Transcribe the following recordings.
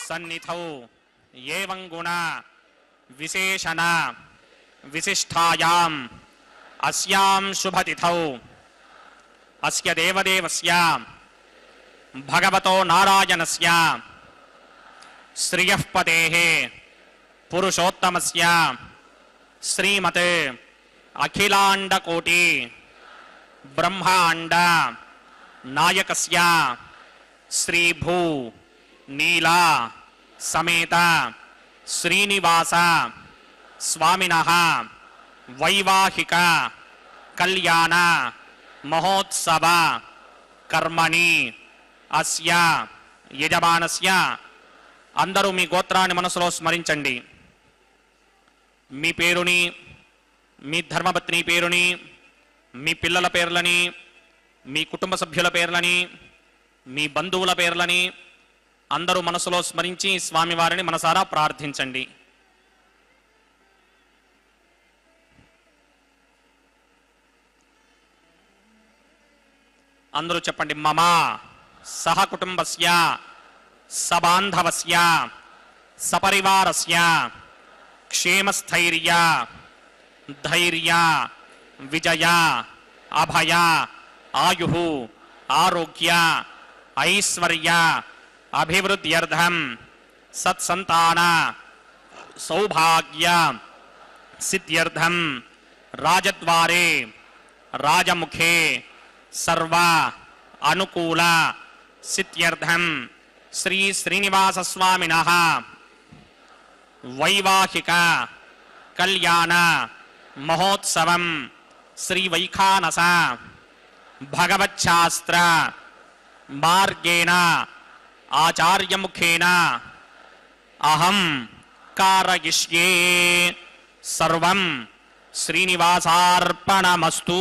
सन्निधौ एवं गुण विशेषण विशिष्टायाम् अस्यां शुभतिथौ अस्य देवदेवस्य भगवतो नारायणस्य श्रियःपतेः पुरुषोत्तमस्य श्रीमते अखिलांडकोटि ब्रह्मांड नायकस्य श्रीभू नीला समेत श्रीनिवास स्वामिनः वैवाहिक कल्याण महोत्सव कर्मणि अस्य यजमानस्य अंदरू मी गोत्राన్ని మనసులో స్మరించండి. మీ పేరుని, మీ ధర్మపత్ని పేరుని, మీ పిల్లల పేర్లని, మీ కుటుంబ సభ్యుల పేర్లని, మీ బంధువుల పేర్లని అందరూ మనసులో స్మరించి స్వామివారిని మనసారా ప్రార్థించండి. అందరూ చెప్పండి. మమ సహ కుటుంబస్య సబాంధవస్య సపరివారస్య క్షేమస్థైర్య ధైర్య విజయ అభయ ఆయు ఆరోగ్య ఐశ్వర్య अभिवृद्ध्यर्थम सत्संतान सौभाग्य सिद्ध्यर्थम राजद्वारे राजमुखे सर्व अनुकूल सिद्ध्यर्थम श्री श्रीनिवास स्वामिनः वैवाहिक कल्याण महोत्सवं श्री वैखानस भगवच्छास्त्र मार्गेण आचार्य मुखेन अहं कारयिष्ये सर्वं श्रीनिवासार्पणमस्तु।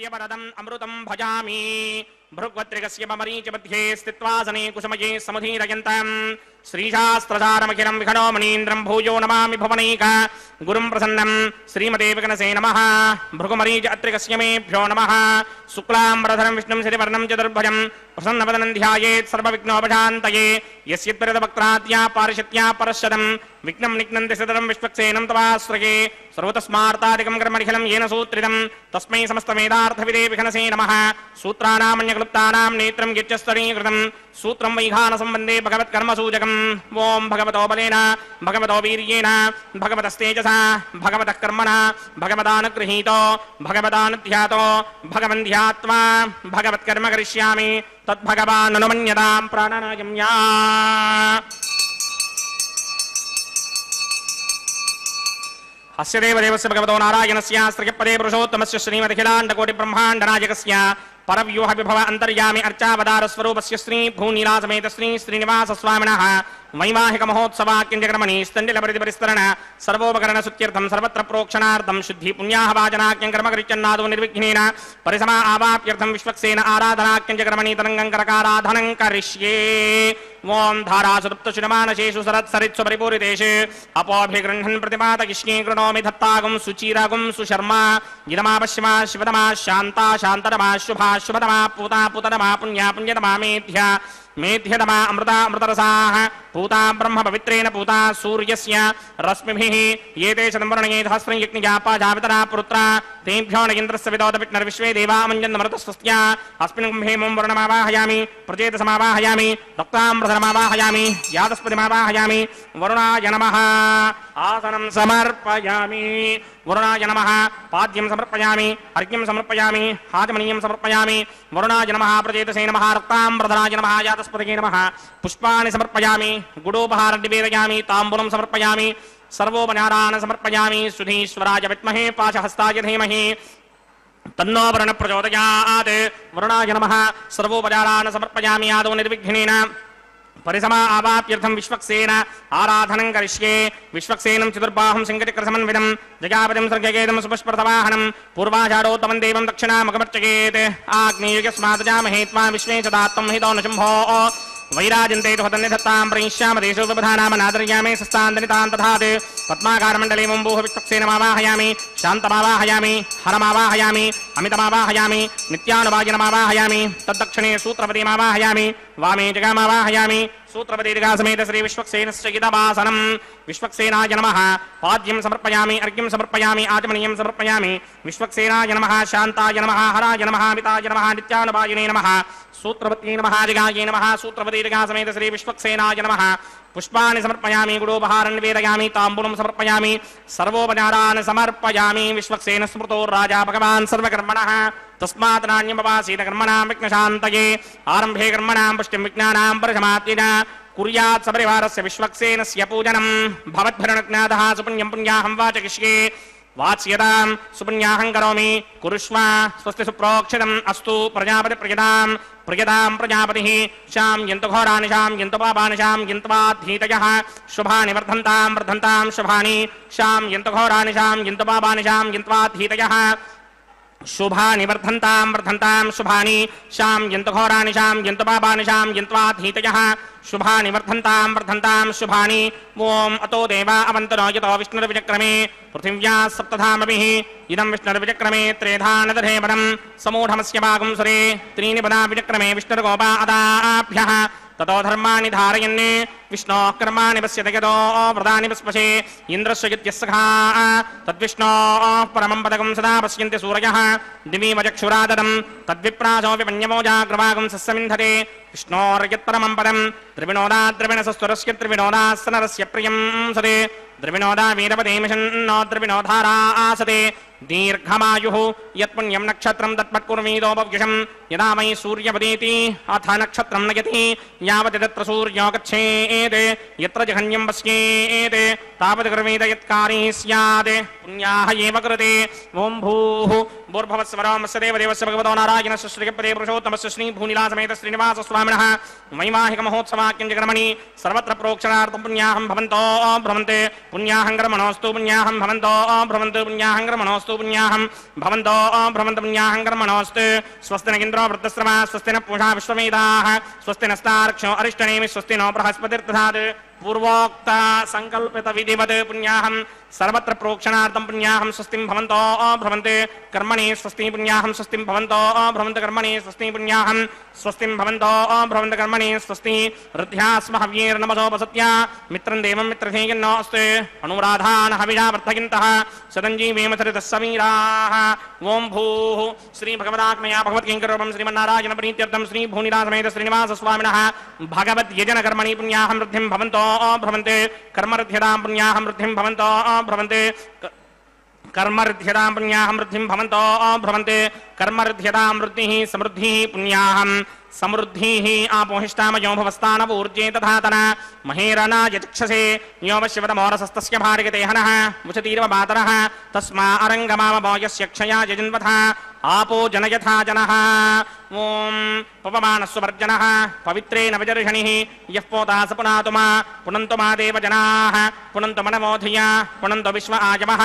वरदम् अमृतं भजामि भृग्वत्रिकस्य मरीच मध्ये स्थित्वा सने कुसुमये समुदीरयन्तम् श्रीशास्त्रसारमखिलं विखनो मणीन्द्रं भूयो नमामि भुवनैक गुरुं प्रसन्नं श्रीमते विकनसे नमः। भृगुमरीच अत्रिकस्य मेभ्यो नमः। शुक्लाम्बरधरं विष्णुं शशिवर्णं चतुर्भुजं प्रसन्नवदनं ध्यायेत् सर्वविघ्नोपशान्तये यस्य त्वरितवक्त्राद्या पारिषत्या परश्चदं विघ्नं निघ्नन्ति सततं विश्वक्सेनं तवाश्रये सर्वतस्मार्तादिकं कर्मनिखिलं येन सूत्रितं तस्मै समस्तवेदार्थविदे विघ्नसे नमः। सूत्राणामन्यक्लुप्तानां नेत्रं यच्चस्तरीकृतं सूत्रं वैखानसम्बन्धे भगवत्कर्मसूचकम् ओं भगवतो बलेन भगवतो वीर्येण भगवतस्तेजसा भगवतः कर्मणा भगवदानुगृहीतो भगवदानुध्यातो भगवन्ध्यात्वा भगवत्कर्म करिष्यामि तद्भगवान् अनुमन्यतां प्राणनायम्या। अस्य देवदेवस्य भगवतो नारायणस्य स्त्रियपदे पुरुषोत्तमस्य श्रीमदखिलाण्डकोटिब्रह्माण्डनायकस्य परव्यूह विभव अंतर्यामि अर्चावतारस्वरूपस्य श्री भूनीलासमेत श्री श्रीनिवास स्वामिनः वैवाहिक महोत्सवाक्यंजकर्मणि स्तण्डिलपरिपरिस्तरण सर्वोपकरण सुत्यर्थं सर्वत्र प्रोक्षणार्थं शुद्धि पुण्याहवाचनाख्यं कर्मकरिचन्नादो निर्विघ्नेन परिसमा आवाप्यर्थं विश्वक्सेन आराधनाख्यंजकर्मणि तरंगं करकाराधनं करिष्ये। ओं धारासुप्तशुनमानशेषु सरत्सरित्सु परिपूरितेषु अपोभिगृह्णन् प्रतिपादयिष्ये कृणोमि धत्तागुं सुचीरागुं सुशर्मा गिदमापश्यमा शिवतमा शान्ता शान्ततमा शुभा शुभतमा पूता पूततमा पुण्या पुण्यतमा मेध्या मेध्यतमा अमृता अमृतरसाः पूता ब्रह्म पवित्रेण पूता सूर्यस्य रश्मिभिः एते शतंवर्णये सहस्रं यज्ञजापा जावितरा पुत्रा तेभ्यो न इन्द्रस्य विदोदविष्णुर्विश्वे देवा मञ्जन्नमृतस्वस्त्या अस्मिन् कुम्भे मम वर्णमावाहयामि प्रचेतसमावाहयामि रक्ताम्रधनमावाहयामि यादस्पतिमावाहयामि वरुणाय नमः आसनं समर्पयामि वरुणाय नमः पाद्यं समर्पयामि अर्घ्यं समर्पयामि हाजमनीयं समर्पयामि वरुणाय नमः प्रचेतसे नमः रक्ताम्रधनाय नमः यादस्पतये नमः पुष्पाणि समर्पयामि गुडोपहारं निवेदयामि ताम्बूलं समर्पयामि सर्वोपचारान् समर्पयामि सुधीश्वराय विद्महे पाशहस्ताय धीमहि तन्नो वरुणः प्रचोदयात् वरुणाय नमः सर्वोपचारान् समर्पयामि आदौ निर्विघ्नेन परिसमा आवाप्यर्थं विश्वक्सेन आराधनं करिष्ये। विश्वक्सेनं चतुर्बाहुं सिंहचक्रसमन्वितं जगापतिं सर्गकेदं सुपुष्परथवाहनं पूर्वाषाढोत्तमं देवं दक्षिणामगमर्चयेत् आग्नेयस्मादजामहे त्वा विश्वे च दात्तं हितो न शम्भो वैराजन्ते तु हतन्निधत्तां प्रयिष्यामदेशो विबधानामनादर्यामे सस्तान्दनितां तथात् पद्माकारमण्डले मुम्बूः विश्वक्सेनमावाहयामि शान्तमावाहयामि हरमावाहयामि अमितमावाहयामि नित्यानुवायनमावाहयामि तद्दक्षिणे सूत्रपतिमावाहयामि वामे जगामावाहयामि सूत्रपदीर्घा समेत श्री विश्वक्सेनस्य गीतवासनम् विश्वक्सेनाय नमः पाद्यं समर्पयामि अर्घ्यं समर्पयामि आचमनीयं समर्पयामि विश्वक्सेनाय नमः शान्ताय नमः हराय नमः मिताय नमः नित्यानुपायिने नमः सूत्रपत्यै नमः दिगायै नमः सूत्रपदीर्घा समेत श्री विश्वक्सेनाय नमः पुष्पाणि समर्पयामि गुडोपहारं निवेदयामि ताम्बूलं समर्पयामि सर्वोपचारान् समर्पयामि विश्वक्सेन स्मृतो राजा भगवान् सर्वकर्मणः तस्मात् नान्यमवासीत कर्मणां विघ्नशान्तये आरम्भे कर्मणां पुष्टिं विज्ञानां परशमात्मिना कुर्यात् सपरिवारस्य विश्वक्सेनस्य पूजनं भवद्भिर्नज्ञातः सुपुण्यं पुण्याहं वाचयिष्ये वाच्यतां सुपुण्याहं करोमि कुरुष्व स्वस्ति सुप्रोक्षितम् अस्तु प्रजापतिप्रियतां प्रियतां प्रजापतिः शाम्यन्तु घोराणि शाम्यन्तु पापानि शाम्यन्तु वाद्धीतयः शुभानि वर्धन्तां शुभानि शाम्यन्तु घोराणि शाम्यन्तु पापानि शाम्यन्तु वाद्धीतयः शुभानि वर्धन्तां शुभानि शाम्यन्तु घोराणि शाम्यन्तु पापानि शाम्यन्तु वाद्धीतयः शुभानि वर्धन्तां शुभानि ओम अतो देवा अवन्तनो यतो विष्णुर्विचक्रमे पृथिव्याः सप्तधामभिः इदं विष्णुर्विचक्रमे त्रेधा नदधेवनं समूढमस्य भागुंसरे त्रीणि पदा विचक्रमे विष्णुर्गोपा अदाभ्यः ततो धर्माणि धारयन् विष्णोः कर्माणि पश्यति यतो व्रतानि पस्पशे इन्द्रस्य युध्यस्सखा तद्विष्णोः परमं पदकं सदा पश्यन्ति सूरयः दिवि वचक्षुराददं तद्विप्रासो विपन्यमोजाग्रवागं सस्यमिन्धते विष्णोर्यत्परमं पदं त्रिविनोदाद्रविणसस्वरस्य त्रिविनोदास्सनरस्य प्रियं सदे द्रविणोदा वीरपदेमिषन्नो द्रविणोधारा आसते दीर्घमायुः यत्पुण्यं नक्षत्रं तत्पत्कुर्मीदोपव्युषं यदा मयि सूर्यपदेति अथ नक्षत्रं नयति यावत् तत्र सूर्यो गच्छेत् यत्र जघन्यं पश्येत् तावत् कर्मीद यत्कारी स्यात् पुण्याः एव कृते ॐ भूः भूर्भुवस्वरमस्य देवदेवस्य भगवतो नारायणस्य श्रीपदे पुरुषोत्तमस्य श्रीभूनिलासमेत श्रीनिवासस्वामिनः वैवाहिकमहोत्सवाख्यं जगर्मणि सर्वत्र प्रोक्षणार्थं पुण्याहं भवन्तो भ्रमन्ते पुण्याहं कर्मणोऽस्तु पुण्याहं भवन्तो भ्रमन्तु पुण्याहं कर्मणोऽस्तु पुण्याहं भवन्तो भ्रमन्तु पुण्याहं कर्मणोऽस्तु स्वस्ति न इन्द्रो वृद्धश्रवा स्वस्ति न पूषा विश्ववेदाः स्वस्ति नस्तार्क्ष्यो अरिष्टनेमि स्वस्ति नो बृहस्पतिर्दधात् पूर्वोक्त संकल्पित विधिवत् पुण्याहं सर्वत्र प्रोक्षणार्थं पुण्याहं स्वस्तिं भवन्तो भ्रमन्ते कर्मणि स्वस्ति पुण्याहं स्वस्तिं भवन्तो भ्रमन्त कर्मणि स्वस्ति पुण्याहं स्वस्तिं भवन्तो भ्रमन्त कर्मणि स्वस्ति हृद्यास्म हव्यैर्नमसोपसत्या मित्रं देवं मित्रधेयन्नो अस्ते अनुराधान् हविषा वर्धयन्तः सदञ्जीवेमसरितः समीराः ॐ भूः श्रीभगवदात्मया भगवत्किङ्करूपं श्रीमन्नारायणप्रीत्यर्थं श्रीभूनिलासमेत श्रीनिवासस्वामिनः भगवद्यजनकर्मणि पुण्याहं वृद्धिं भवन्तो भ्रमन्ते कर्मऋद्ध्यतां पुण्याहं वृद्धिं भवन्तो भ्रमन्ते कर्मऋद्ध्यतां पुण्याहं वृद्धिं भवन्तो भ्रमन्ते कर्मऋद्ध्यतां वृद्धिः समृद्धिः पुण्याहं समृद्धिः आपोहिष्टामयो भवस्तानवूर्जे तथातना महेरना यचक्षसे यो वश्यवतमोरसस्तस्य भार्गतेहनः वुचतीर्वमातरः तस्मा अरङ्गमामभोयस्य क्षया यजन्वथा आपो जनयथा जनः ॐ पवमानस्ववर्जनः पवित्रेण विजर्षणिः यः पोता स पुनातु मा पुनन्तु मा देवजनाः पुनन्तु मनमोधिया पुनन्तु विश्व आयवः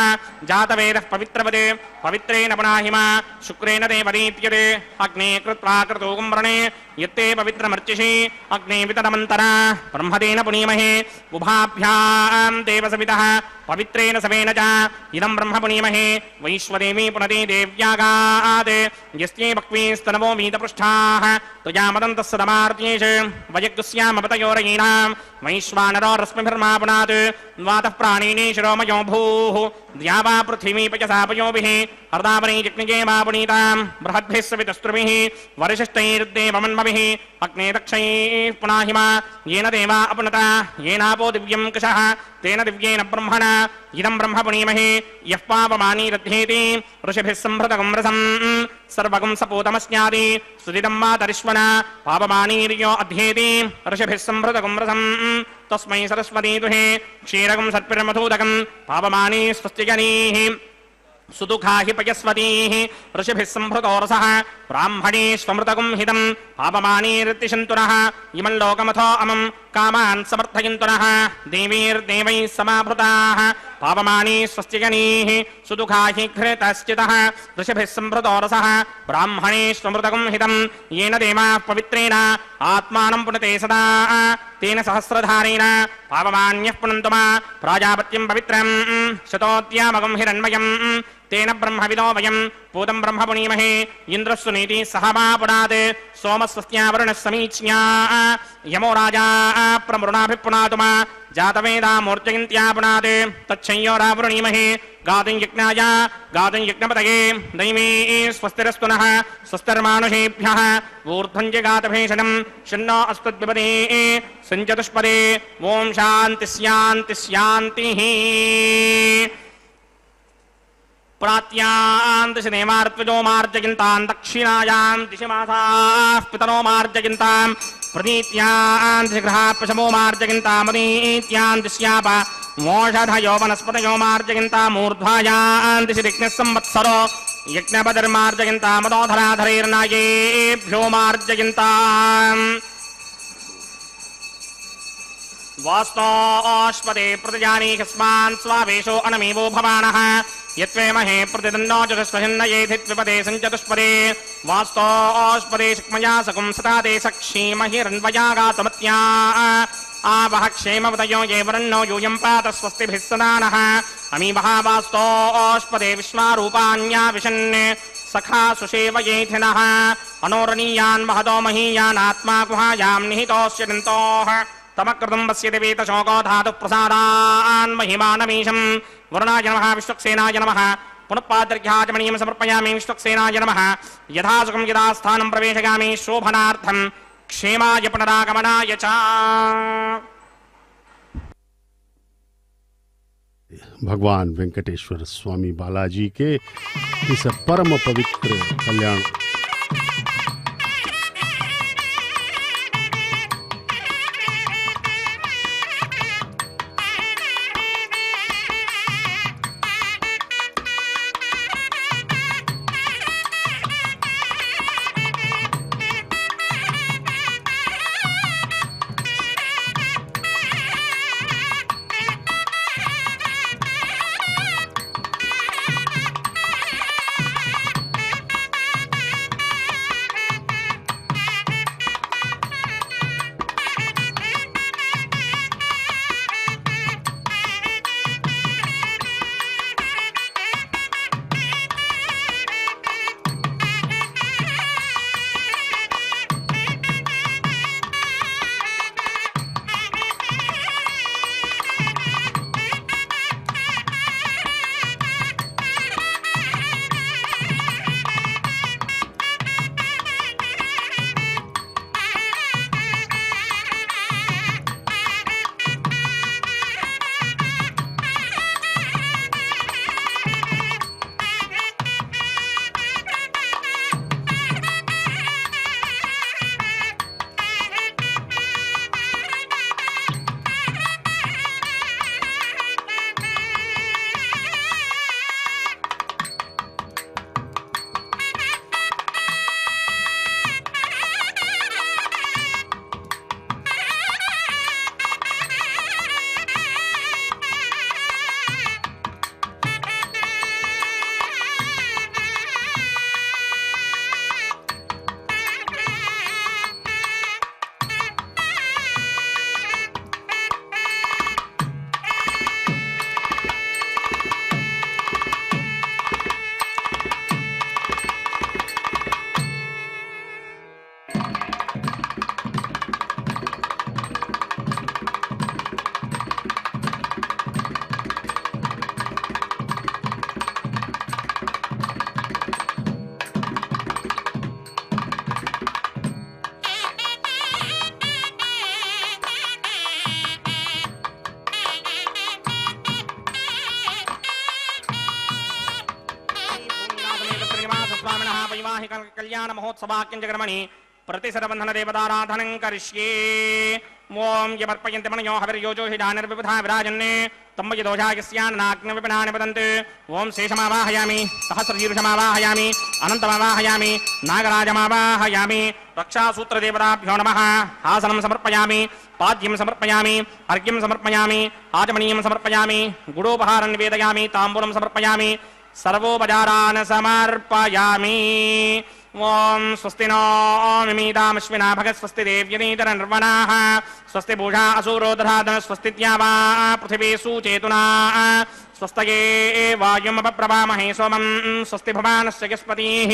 जातवेदः पवित्रवदे पवित्रेण पुनाहि मा शुक्रेण देवरीत्यते अग्ने कृत्वा क्रतूगं व्रणे यत्ते पवित्रमर्चिषि अग्ने वितरमन्तरा ब्रह्मदेन पुनीमहे उभाभ्यां देवसवितः पवित्रेण सवेन च इदं ब्रह्म पुनीमहे वैश्वदेवी पुनते देव्यागात् यस्ये भक्वीस्तनवो वीतपृष्ठाः त्वयामदन्तः सदमार्त्येष वयग्स्यामपतयोरयीणां वैश्वानरो रश्मिभिर्मा पुनात् वातः प्राणिने शिरोमयो भूः द्यावा पृथिवी पयसापयोभिः अर्धावने जग्निजे मा पुनीतां बृहद्भिः सवितस्त्रुभिः वरिशिष्टैर्देवमन्मभिः अग्ने दक्षैः पुनाहिमा येन देवा अपनुता येनापो दिव्यं कुशः तेन दिव्येन ब्रह्मणा इदं ब्रह्म पुनीमहे यः पापमानी रध्येति ऋषिभिः सम्भृतगं रसं सर्वगं सपूतमस्यादि सुदिदं मातरिश्वना पापमानीर्यो अध्येति ऋषिभिः सम्भृतगं रसं तस्मै सरस्वती दुहे क्षीरगं सत्पिर्मधूदकं पापमानी स्वस्तिजनीः सुदुःखा हि पयस्वतीः ऋषिभिः सम्भृतो रसः ब्राह्मणेष्वमृतगुं हितं पापमानीर्तिशन्तुनः इमं लोकमथो अमं कामान् समर्थयन्तुनः देवीर्देवैः समाभृताः पापमानी स्वस्तिजनीः सुदुःखा हि घृतश्चितः ऋषिभिः सम्भृतो रसः ब्राह्मणेष्वमृतगुं हितं येन देवाः पवित्रेण आत्मानं पुनते सदा तेन सहस्रधारेण पापमान्यः पुनन्तु मा प्राजापत्यं पवित्रं शतोद्यामगं हिरण्मयं तेन ब्रह्मविदो वयं पूतं ब्रह्म पुनीमहे इन्द्रस्सु नीति सहमा पुनात् सोमस्वस्त्यावरुणः समीच्या यमो राजा प्रमृणाभिपुनातुमा जातवेदा मूर्जयन्त्या पुनात् तच्छंयोरावृणीमहे गातुं यज्ञाय गातुं यज्ञपतये दैवी स्वस्तिरस्तु नः स्वस्तिर्मानुषेभ्यः ऊर्ध्वं जगातभेषणं शन्नो अस्मद्विपदे सञ्चतुष्पदे ॐ शान्ति शान्ति शान्तिः प्रात्यां दिशनेमार्त्वजो मार्जयन्तां दक्षिणायां दिशमासाः पितरो मार्जयन्तां प्रतीत्यां दिशगृहाः पशवो मार्जयन्तामनीत्यां दिश्याप मोषधयो वनस्पतयो मार्जयन्तामूर्ध्वायां दिशि विघ्नः संवत्सरो यज्ञपतिर्मार्जयन्तामदोधराधरैर्नायेभ्यो मार्जयन्ताम् वास्तोष्पदे प्रतिजानीकस्मान् स्वावेशो अनमीवो भवानः यत्वेमहे प्रतिदन्नो चतुष्पहिन्न येधित्विपदे सञ्चतुष्पदे वास्तोष्पदे शक्मया सकुं सता ते सक्षीमहिरन्वयागातमत्या आवह क्षेमवतयो ये वरन्नो यूयं पात स्वस्तिभिः सदा नः अमीवः वास्तोष्पदे विश्वारूपाण्या विशन् सखा सुषेवयेथिनः अनोरणीयान् महतो महीयानात्मा गुहायां निहितोऽस्य दन्तोः तमकृतं पश्यति वेतशोको धातुः प्रसादान् महिमानमीशं वरुणाय नमः विश्वक्सेनाय नमः पुनः पादर्घ्याचमनीयं समर्पयामि विश्वक्सेनाय नमः यथासुखं यथास्थानं प्रवेशयामि शोभनार्थं क्षेमाय पुनरागमनाय च। भगवान वेंकटेश्वर स्वामी बालाजी के इस परम पवित्र कल्याण कल्याण महोत्सवाक्यंजकर्मणि प्रतिशतबंधन देवताराधनं करिष्ये। ओं यमर्पयन्ते मनयो हविर्योजोषिधानिर्विविधा विराजन्ने तम्बयदोषायस्यान्नाग्निविपिनानि वदन्ति। ओं शेषमावाहयामि, सहस्रशीर्षमावाहयामि, अनन्तमावाहयामि, नागराजमावाहयामि। रक्षासूत्रदेवताभ्यो नमः। आसनं समर्पयामि, पाद्यं समर्पयामि, अर्घ्यं समर्पयामि, आचमनीयं समर्पयामि, गुडोपहारं निवेदयामि, ताम्बूलं समर्पयामि, सर्वोपचारान् समर्पयामि। ॐ स्वस्ति नो मिमीतामश्विना भगत् स्वस्ति देव्यनीतरनिर्वणाः स्वस्ति पूषा असूरो दधातन स्वस्ति द्यावा पृथिवी सुचेतुना स्वस्तये वायुमपप्रभामहे सोमं स्वस्ति भवानस्य यस्पतिः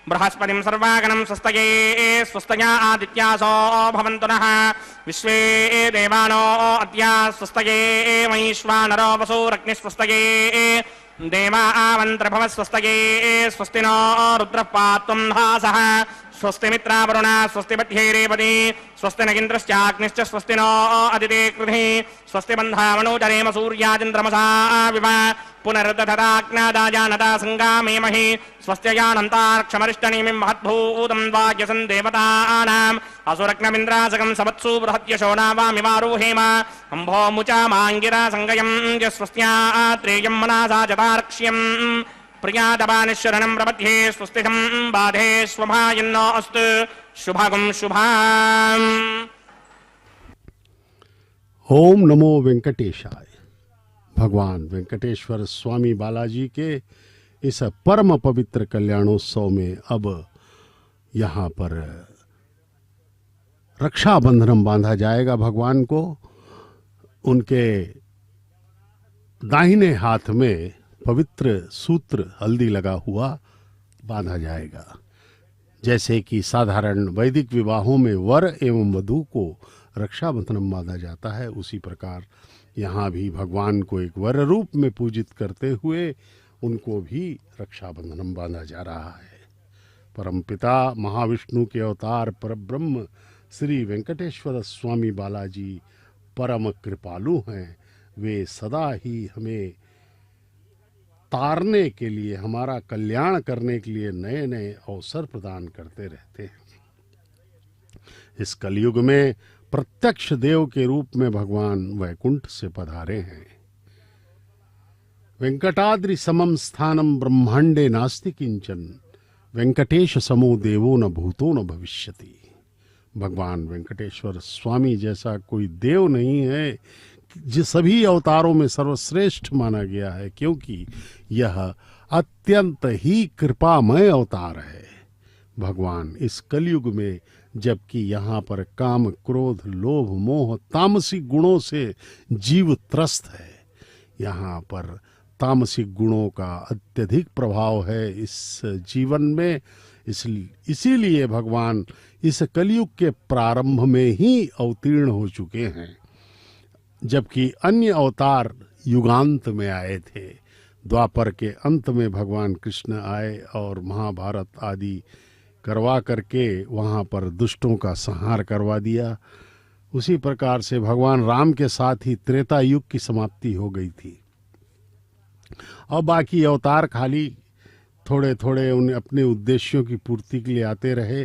बृहस्पतिं सर्वागणं स्वस्तये स्वस्तया आदित्यासो भवन्तु नः विश्वे देवानो अद्य स्वस्तये वैश्वानरो वसुरग्निस्वस्तये देवा आवन्त्रभव स्वस्तये स्वस्ति नो रुद्रः पात्वं धासः स्वस्ति मित्रावरुणा स्वस्ति बध्यैरेवती स्वस्ति नगिन्द्रश्चाग्निश्च स्वस्ति नो अदिते कृधि स्वस्ति बन्धावनोचरेम सूर्याचन्द्रमसा विव पुनरुदधताग्नादाजानता सङ्गामेमहि स्वस्त्ययानन्तार्क्षमरिष्टनेमिं महद्भूतं वाक्यसन् देवतानाम् असुरग्नमिन्द्रासकं सवत्सु बृहत्यशोनावामिवारोहेम अम्भो मुचा माङ्गिरा सङ्गयं यस्वस्त्यात्रेयं मनसा जतार्क्ष्यम् प्रियादवानिशरणं प्रपद्ये स्वस्तिहं बाधे स्वभायन्नो अस्तु शुभगुं शुभाम्। ओम नमो वेंकटेशाय। भगवान वेंकटेश्वर स्वामी बालाजी के इस परम पवित्र कल्याणोत्सव में अब यहाँ पर रक्षाबंधन बांधा जाएगा। भगवान को उनके दाहिने हाथ में पवित्र सूत्र हल्दी लगा हुआ बांधा जाएगा। जैसे कि साधारण वैदिक विवाहों में वर एवं वधू को रक्षाबंधन बांधा जाता है, उसी प्रकार यहाँ भी भगवान को एक वर रूप में पूजित करते हुए उनको भी रक्षाबंधन बांधा जा रहा है। परमपिता महाविष्णु के अवतार परब्रह्म श्री वेंकटेश्वर स्वामी बालाजी परम कृपालु हैं। वे सदा ही हमें तारने के लिए, हमारा कल्याण करने के लिए नए नए अवसर प्रदान करते रहते हैं। इस कलयुग में प्रत्यक्ष देव के रूप में भगवान वैकुंठ से पधारे हैं। वेंकटाद्रि समम स्थानम ब्रह्मांडे नास्ति किंचन वेंकटेश समो देवो न भूतो न भविष्यति। भगवान वेंकटेश्वर स्वामी जैसा कोई देव नहीं है, जो सभी अवतारों में सर्वश्रेष्ठ माना गया है, क्योंकि यह अत्यंत ही कृपामय अवतार है। भगवान इस कलयुग में, जबकि यहाँ पर काम क्रोध लोभ मोह तामसिक गुणों से जीव त्रस्त है, यहाँ पर तामसिक गुणों का अत्यधिक प्रभाव है इस जीवन में। इसीलिए भगवान इस कलयुग के प्रारंभ में ही अवतीर्ण हो चुके हैं, जबकि अन्य अवतार युगांत में आए थे। द्वापर के अंत में भगवान कृष्ण आए और महाभारत आदि करवा करके वहाँ पर दुष्टों का संहार करवा दिया। उसी प्रकार से भगवान राम के साथ ही त्रेता युग की समाप्ति हो गई थी। और बाकी अवतार खाली थोड़े थोड़े उन अपने उद्देश्यों की पूर्ति के लिए आते रहे।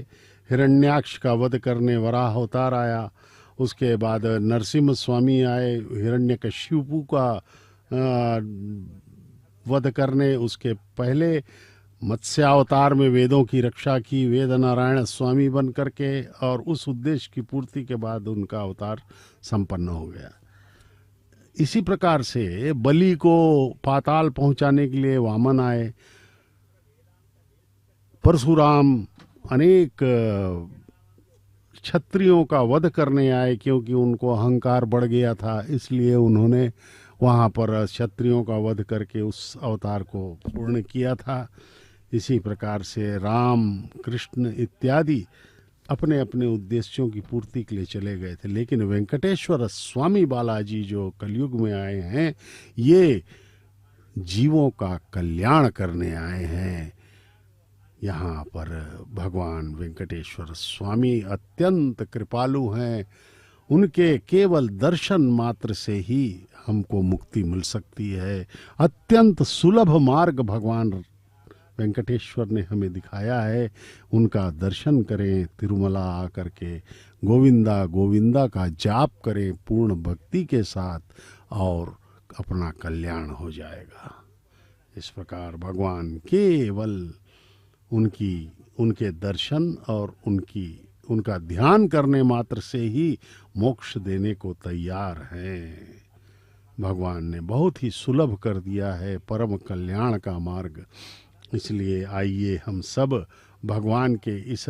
हिरण्याक्ष का वध करने वराह अवतार आया, उसके बाद नरसिम्हा स्वामी आए हिरण्यकश्यपु का वध करने, उसके पहले मत्स्यावतार में वेदों की रक्षा की वेद नारायण स्वामी बन करके, और उस उद्देश्य की पूर्ति के बाद उनका अवतार संपन्न हो गया। इसी प्रकार से बलि को पाताल पहुंचाने के लिए वामन आए, परशुराम अनेक क्षत्रियों का वध करने आए, क्योंकि उनको अहंकार बढ़ गया था, इसलिए उन्होंने वहाँ पर क्षत्रियों का वध करके उस अवतार को पूर्ण किया था। इसी प्रकार से राम कृष्ण इत्यादि अपने अपने उद्देश्यों की पूर्ति के लिए चले गए थे, लेकिन वेंकटेश्वर स्वामी बालाजी जो कलयुग में आए हैं, ये जीवों का कल्याण करने आए हैं। यहाँ पर भगवान वेंकटेश्वर स्वामी अत्यंत कृपालु हैं। उनके केवल दर्शन मात्र से ही हमको मुक्ति मिल सकती है। अत्यंत सुलभ मार्ग भगवान वेंकटेश्वर ने हमें दिखाया है। उनका दर्शन करें, तिरुमला आकर के गोविंदा गोविंदा का जाप करें पूर्ण भक्ति के साथ, और अपना कल्याण हो जाएगा। इस प्रकार भगवान केवल उनके दर्शन और उनका ध्यान करने मात्र से ही मोक्ष देने को तैयार हैं। भगवान ने बहुत ही सुलभ कर दिया है परम कल्याण का मार्ग। इसलिए आइए हम सब भगवान के इस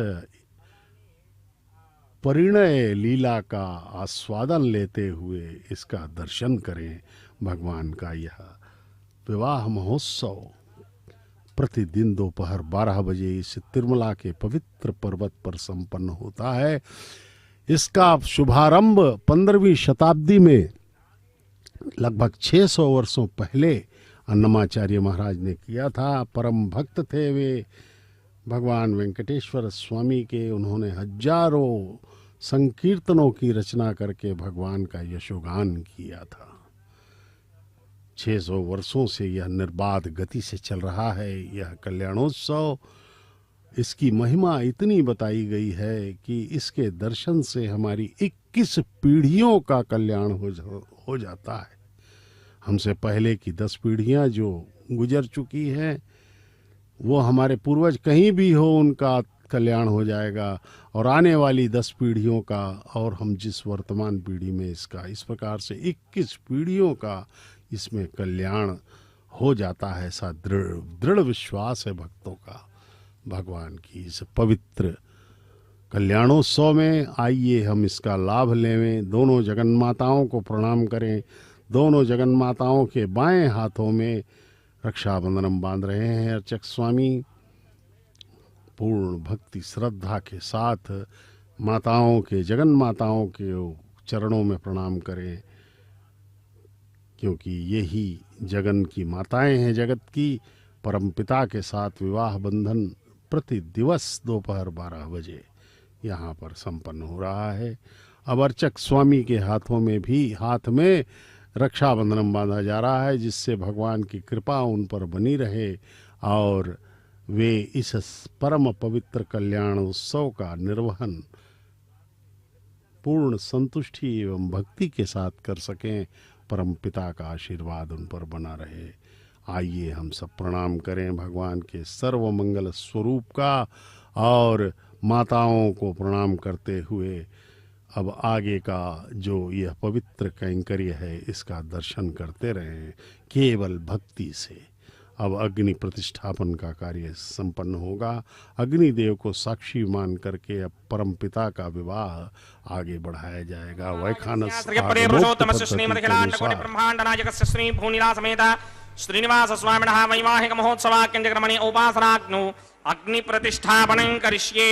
परिणय लीला का आस्वादन लेते हुए इसका दर्शन करें। भगवान का यह विवाह महोत्सव प्रतिदिन दोपहर 12 बजे इस तिरुमला के पवित्र पर्वत पर संपन्न होता है। इसका शुभारंभ 15वीं शताब्दी में लगभग 600 वर्षों पहले अन्नमाचार्य महाराज ने किया था। परम भक्त थे वे भगवान वेंकटेश्वर स्वामी के। उन्होंने हजारों संकीर्तनों की रचना करके भगवान का यशोगान किया था। 600 वर्षों से यह निर्बाध गति से चल रहा है यह कल्याणोत्सव। इसकी महिमा इतनी बताई गई है कि इसके दर्शन से हमारी 21 पीढ़ियों का कल्याण हो जाता है। हमसे पहले की 10 पीढ़ियां जो गुजर चुकी हैं वो हमारे पूर्वज कहीं भी हो उनका कल्याण हो जाएगा, और आने वाली 10 पीढ़ियों का, और हम जिस वर्तमान पीढ़ी में इसका, इस प्रकार से 21 पीढ़ियों का इसमें कल्याण हो जाता है। ऐसा दृढ़ विश्वास है भक्तों का भगवान की इस पवित्र कल्याणोत्सव में। आइए हम इसका लाभ लेवें। दोनों जगन्माताओं को प्रणाम करें। दोनों जगन्माताओं के बाएं हाथों में रक्षाबंधन बांध रहे हैं अर्चक स्वामी। पूर्ण भक्ति श्रद्धा के साथ माताओं के, जगन माताओं के चरणों में प्रणाम करें, क्योंकि यही जगन की माताएं हैं जगत की। परम पिता के साथ विवाह बंधन प्रति दिवस दोपहर 12 बजे यहाँ पर संपन्न हो रहा है। अब अर्चक स्वामी के हाथों में भी हाथ में रक्षाबंधन बांधा जा रहा है, जिससे भगवान की कृपा उन पर बनी रहे और वे इस परम पवित्र कल्याण उत्सव का निर्वहन पूर्ण संतुष्टि एवं भक्ति के साथ कर सकें। परम पिता का आशीर्वाद उन पर बना रहे। आइए हम सब प्रणाम करें भगवान के सर्वमंगल स्वरूप का, और माताओं को प्रणाम करते हुए अब आगे का जो यह पवित्र कैंकर्य है इसका दर्शन करते रहें केवल भक्ति से। अब अग्नि प्रतिष्ठापन का कार्य संपन्न होगा। अग्निदेव को साक्षी मान करके अब परम पिता का विवाह आगे बढ़ाया जाएगा। वैखानस श्रीनिवास स्वामिनः वैवाहिक महोत्सवाक्यंजक्रमणे उपासनाग्नौ अग्नि प्रतिष्ठापनं करिष्ये।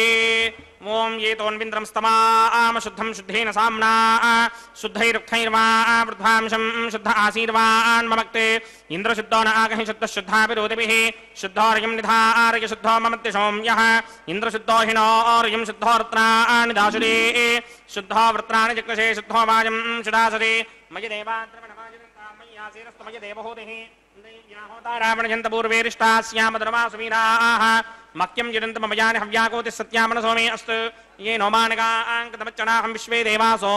ओम ये तोन्विन्द्रं स्तमाम शुद्धं शुद्धेन साम्ना शुद्धैरुक्थैर्वा वृद्धांशं शुद्ध आशीर्वान् ममक्ते इंद्र शुद्धो न आगहि शुद्ध शुद्धा विरोधिभिः शुद्धोर्यं निधारय शुद्धो ममत्यशोम यः इंद्र शुद्धो हिनो और्यं शुद्धो रत्नानि दाशुरे शुद्धो वृत्राणि जिक्नशे शुद्धो वाजं शुदासरे मयि देवाद्रवणमाजिरन्तामय्यासेरस्तु मयि देवहोतिः रावणजंत पूर्वेरिष्टास्याम धर्मा सुवीराः मक्यं जिरन्तमयानि हव्याकोति सत्यामनसो मे अस्तु ये नोमानगाङ्कतमच्चनाहं विश्वे देवासो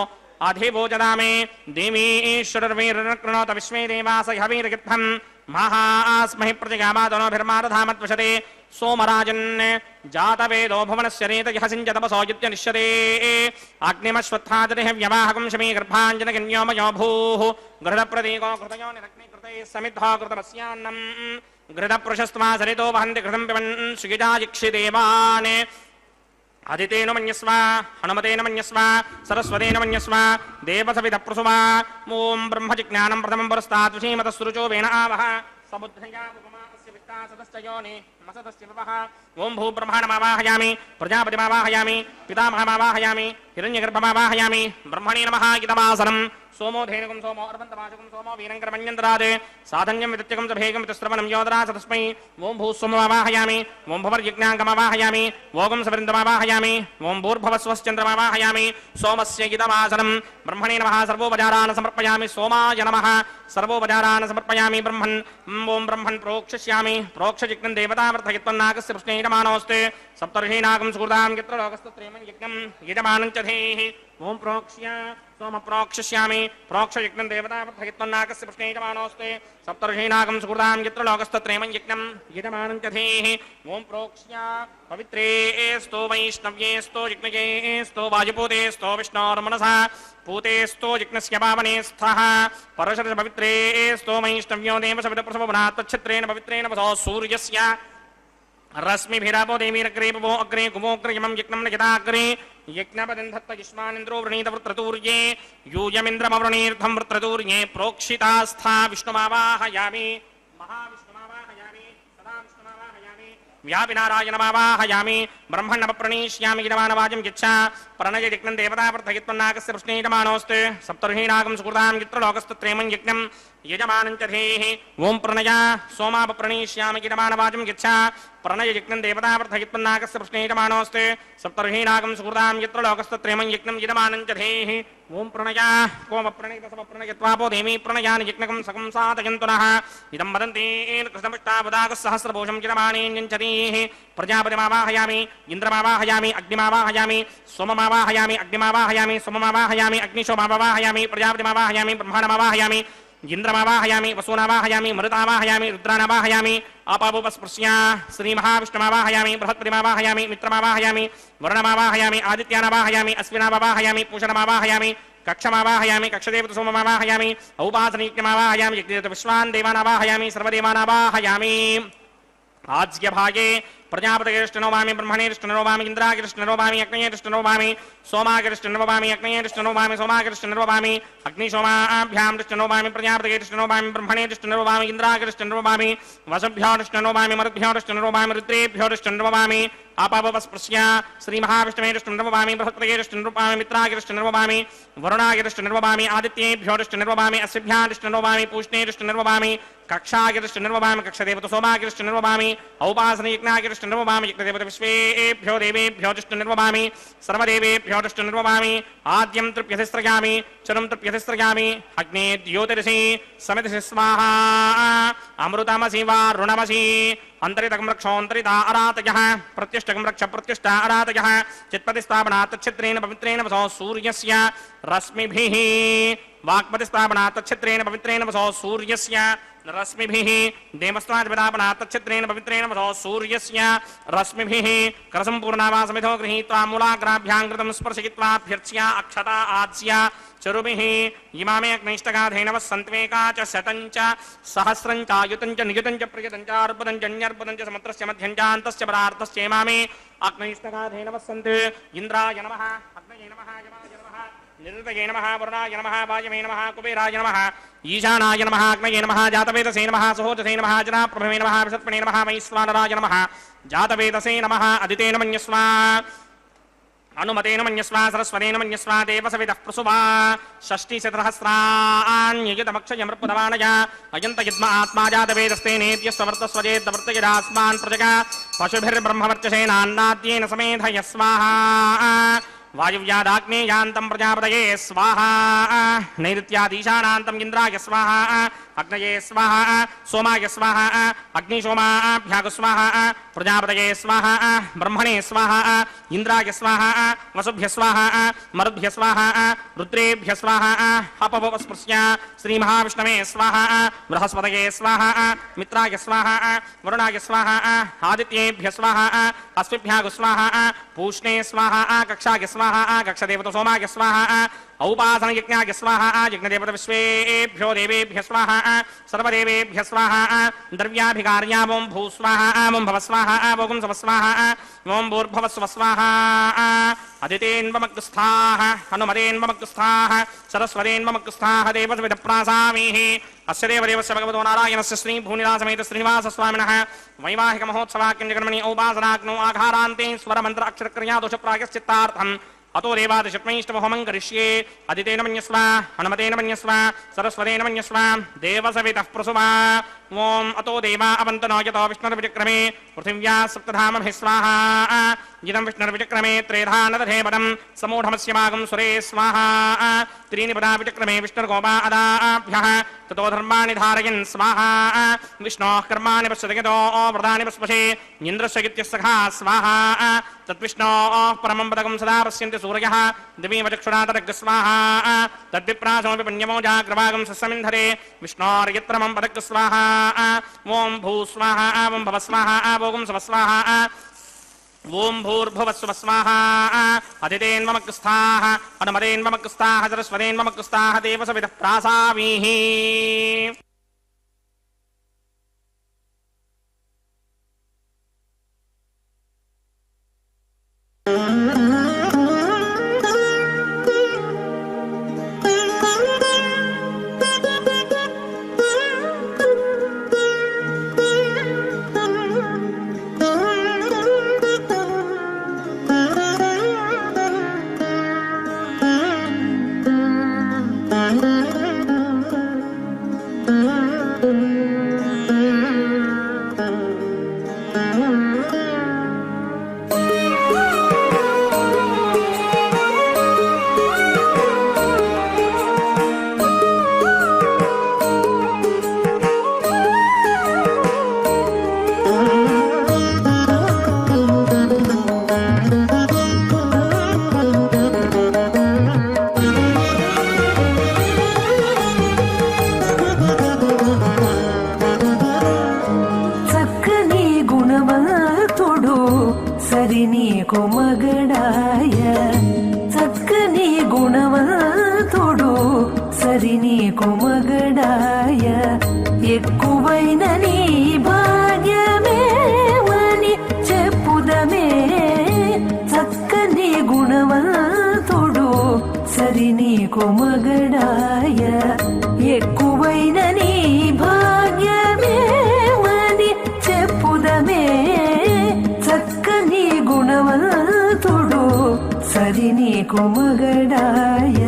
अधिभोजदामे देवीश्वरर्वीरनकृणोत विश्वे देवास हवीरगित्थं महास्महि प्रतिगामादनोभिर्मादधामत्वशते सोमराजन् जातवेदो भुवनस्य रेतयः सिञ्चतपसो युत्यनिश्यते अग्निमश्वत्थादिः व्यवाहकं शमी गर्भाञ्जनगन्योमयो भूः गृहप्रतीको कृतयो निरग्निकृतैः समिद्धो कृतमस्यान्नम् घृतपृशस्त्वा सरितो वहन्ति घृतं पिबन् सुगिजाजिक्षिदेवान् अदितेन मन्यस्व हनुमतेन मन्यस्व सरस्वतेन मन्यस्व देवसविदप्रसुवा ओं ब्रह्मजिज्ञानं प्रथमं पुरस्तात् विषीमतस्रुचो वेण आवह समुद्धया उपमास्य वित्ता सदश्चयोनि मसदस्य विवः ओं भूब्रह्माणमावाहयामि प्रजापतिमावाहयामि पितामहमावाहयामि हिरण्यगर्भमावाहयामि ब्रह्मणे नमः इदमासनं सोमो धेनुकं सोमो अर्वन्तवाचकं सोमो वीरङ्करमन्यन्तरात् साधन्यं विदत्यकं च भेगं वितस्रवणं योदरास तस्मै ओं भूस्वमवाहयामि ओं भवर्यज्ञाङ्कमवाहयामि वोगं सवृन्दमावाहयामि ओं भूर्भवस्वश्चन्द्रमावाहयामि सोमस्य इदमासनं ब्रह्मणे नमः सर्वोपचारान् समर्पयामि सोमाय नमः सर्वोपचारान् समर्पयामि ब्रह्मन् ओं ब्रह्मन् प्रोक्षिष्यामि प्रोक्षजिग्नं देवतावर्धयित्वन्नागस्य प्रश्ने यजमानोऽस्ते सप्तर्षीनागं सुहृदां यत्र लोकस्तत्रयं यज्ञं यजमानं च धेहि ओं प्रोक्ष्य सोम प्रोक्षिष्यामि प्रोक्षयज्ञं देवतावर्धयित्वन्नागस्य प्रश्ने यजमानोऽस्ते सप्तर्षीनागं सुहृदां यत्र लोकस्तत्रयं यज्ञं यजमानं च धेहि ओं प्रोक्ष्य पवित्रेऽस्तो वैष्णव्येऽस्तो यज्ञयेऽस्तो वायुपूतेऽस्तो विष्णोर्मनसा पूतेऽस्तो यज्ञस्य पावने स्थः परशुर पवित्रेऽस्तो वैष्णव्यो देवसविदप्रसवनात् तच्छत्रेण पवित्रेण वसो सूर्यस्य रश्मिभिरापो देवीरग्रे पवो अग्रे कुमोऽग्रयमं यज्ञं नयताग्रे यज्ञपदं धत्त युष्मानिन्द्रो वृणीत वृत्रतूर्ये यूयमिन्द्रमवृणीर्थं वृत्रतूर्ये प्रोक्षितास्था विष्णुमावाहयामि महाविष्णुमावाहयामि सदा विष्णुमावाहयामि व्यापिनारायणमावाहयामि ब्रह्मण्णप्रणीष्यामि गिरवानवाजं यच्छ प्रणय यज्ञं देवताप्रथयित्वन्नागस्य प्रश्नेयमानोऽस्ते सप्तर्हीनागं सुकृतां यत्रलोकस्तत्रेमं यज्ञं यजमानं च धेः ओं प्रणय सोमापप्रणीष्यामि गिरवानवाजं यच्छ प्रणय यज्ञं देवताप्रथयित्वन्नागस्य प्रश्नेयमानोऽस्ते सप्तर्हीनागं सुकृतां यत्रलोकस्तत्रेमं यज्ञं यजमानं च धेः ओं प्रणय कोमप्रणयितसमप्रणयत्वापो देवी प्रणयान यज्ञकं सकं साधयन्तु नः इदं वदन्ति कृष्णपृष्ठापदागसहस्रभूषं यजमानेऽञ्जतीः प्रजापतिमावाहयामि इन्द्रमावाहयामि अग्निमावाहयामि सोममावाहयामि अग्निमावाहयामि सोममावाहयामि अग्निशोमावाहयामि प्रजापतिमावाहयामि ब्रह्माणमावाहयामि इन्द्रमावाहयामि वसूनावाहयामि मरुतावाहयामि रुद्रानावाहयामि अपावोपस्पृश्य श्रीमहाविष्णुमावाहयामि बृहत्पतिमावाहयामि मित्रमावाहयामि वरुणमावाहयामि आदित्यानावाहयामि अश्विनामावाहयामि पूषणमावाहयामि कक्षमावाहयामि कक्षदेवतसोममावाहयामि औपासनीज्ञमावाहयामि यज्ञदेवतविश्वान् देवानावाहयामि सर्वदेवानावाहयामि आज्यभागे प्रजापतिष्ठनोवामि ब्रह्मणेष्ठनोवामि इन्द्रागिष्ठनोवामि अग्नेष्ठनोवामि सोमागिष्ठनोवामि अग्नेष्ठनोवामि सोमागिष्ठनोवामि अग्निशोमाभ्यां दृष्टनोवामि प्रजापतिष्ठनोवामि ब्रह्मणेष्ठनोवामि इन्द्रागिष्ठनोवामि वसुभ्योष्ठनोवामि मरुभ्योष्ठनोवामि रुद्रेभ्योष्ठनोवामि आपावस्पृश्य श्रीमहाविष्णुमेष्ठनोवामि बृहत्पतिष्ठनोवामि मित्रागिष्ठनोवामि वरुणागिष्ठनोवामि आदित्येभ्योष्ठनोवामि अस्यभ्यादिष्ठनोवामि पूष्णेष्ठनोवामि कक्षागिष्ठनोवामि कक्षदेवतसोमागिष्ठनोवामि औपासनयज्ञागिष्ठनोवामि यज्ञदेवतविश्वेभ्यो देवेभ्यो दृष्टनिर्ववामि सर्वदेवेभ्यो दृष्टनिर्ववामि आद्यं तृप्यधिस्त्रयामि चरं तृप्यधिस्त्रयामि अग्ने द्योतिरसि समितिः स्वाहा अमृतमसि वारुणमसि अंतरितकं रक्षोऽन्तरिता अरातयः प्रत्यष्टकं रक्ष प्रत्यष्टा अरातयः चित्पतिस्थापनात् तच्छित्रेण पवित्रेण वसो सूर्यस्य रश्मिभिः वाक्पतिस्थापनात् तच्छित्रेण पवित्रेण वसो सूर्यस्य रश्मिभिः देवस्त्वादिपदापनात् तच्छित्रेण पवित्रेण वसो सूर्यस्य रश्मिभिः करसम्पूर्णावासमिधो गृहीत्वा मूलाग्राभ्यां कृतं स्पर्शयित्वाभ्यर्च्य अक्षता आज्य चरुभिः इमामे अग्नैष्टगाधेनवः सन्त्वेका च शतं च सहस्रं च आयुतं च नियुतं च प्रियतं च अर्पदं च न्यर्पदं च समत्रस्य मध्यं च अन्तस्य पदार्थस्य इमामे अग्नैष्टगाधेनवः सन्ति इन्द्राय नमः अग्नये नमः यमाय नमः निरुतये नमः वरुणाय नमः वायवे नमः कुबेराय नमः ईशानाय नमः अग्नये नमः जातवेदसे नमः सहोजसे नमः जनाप्रभवे नमः विषत्पणे नमः वैश्वानराय नमः जातवेदसे नमः अदितेन मन्यस्वा अनुमतेन मन्यस्वा सरस्वतेन मन्यस्वा देवसवितः प्रसुभा षष्टिशतसहस्राण्ययुतमक्षयमृपुदवानय अयन्तयुग्म आत्मा जातवेदस्तेनेत्यस्वर्तस्वजेद्वर्तयदास्मान् प्रजगा पशुभिर्ब्रह्मवर्चसेनान्नाद्येन समेधय स्वाहा वायुव्यादाग्नेयान्तं प्रजापतये स्वाहा नैऋत्यादीशानान्तम् इन्द्राय स्वाहा अग्नये स्वाहा सोमाय स्वाहा अग्निशोमाभ्याग स्वाहा प्रजापतये स्वाहा ब्रह्मणे स्वाहा इंद्राय स्वाहा वसुभ्य स्वाहा मरुभ्य स्वाहा रुद्रेभ्य स्वाहा अपवस्पृश्य श्रीमहाविष्णवे स्वाहा बृहस्पतये स्वाहा मित्राय स्वाहा वरुणाय स्वाहा आदित्येभ्य स्वाहा अश्विभ्याग स्वाहा पूष्णे स्वाहा कक्षाय स्वाहा कक्षदेवत सोमाय स्वाहा औपासनयज्ञाय स्वाहा यज्ञदेवत विश्वेभ्यो देवेभ्य स्वाहा सर्वदेवेभ्य स्वाहा द्रव्याभिकार्या ओं भूस्वाहा ओं भवस्वाहा ओं सवस्वाहा ओं भूर्भवस्वस्वाहा अदितेन्वमग्रस्थाः हनुमतेन्वमग्रस्थाः सरस्वतेन्वमग्रस्थाः देवसविदप्रासामीः अस्य देवदेवस्य भगवतो नारायणस्य श्रीभूनिलासमेत श्रीनिवासस्वामिनः वैवाहिकमहोत्सवाख्यञ्जकर्मणि औपासनाग्नौ आघारान्ते स्वरमन्त्र अक्षरक्रियादोषप्रायश्चित्तार्थम् अतो देवादशत्मैष्टवहोमं करिष्ये अदितेन मन्यस्व हनुमतेन मन्यस्व सरस्वतेन मन्यस्व देवसवितः प्रसुवा ओम अतो देवा अवन्तनो यतो विष्णुर्विचक्रमे पृथिव्या सप्तधामभिः स्वाहा इदं विष्णुर्विचक्रमे त्रेधा नदधे पदं समूढमस्य मागं सुरे स्वाहा त्रीणि पदा विचक्रमे विष्णुर्गोपा अदाभ्यः ततो धर्माणि धारयन् स्वाहा विष्णोः कर्माणि पश्यति यतो व्रतानि पश्पशे इन्द्रस्य गित्यस्सखा स्वाहा तद्विष्णोः परमं पदकं सदा पश्यन्ति सूर्यः दिवीमचक्षुणा तदग्स्वाहा तद्विप्रासोऽपि पुण्यमो जाग्रभागं सस्यमिन्धरे विष्णोर्यत्रमं पदक् स्वाहा ओं भूस्वाहा ओं भवस्वाहा ओं सवस्वाहा ओं भूर्भुवस्वस्वाहा अदितेन्वमग्रस्थाः अनुमतेन्वमग्रस्थाः सरस्वतेन्वमग्रस्थाः देवसवितः प्रासामीः నీకు మగడాయ ఎక్కువైన నీ భాగ్యమేమని చెప్పుదమే చక్కని గుణవంతుడు సరి నీకు మగడాయ ఎక్కువైన నీ భాగ్యమేమని చెప్పుదమే చక్కని గుణవంతుడు సరి నీకు మగడాయ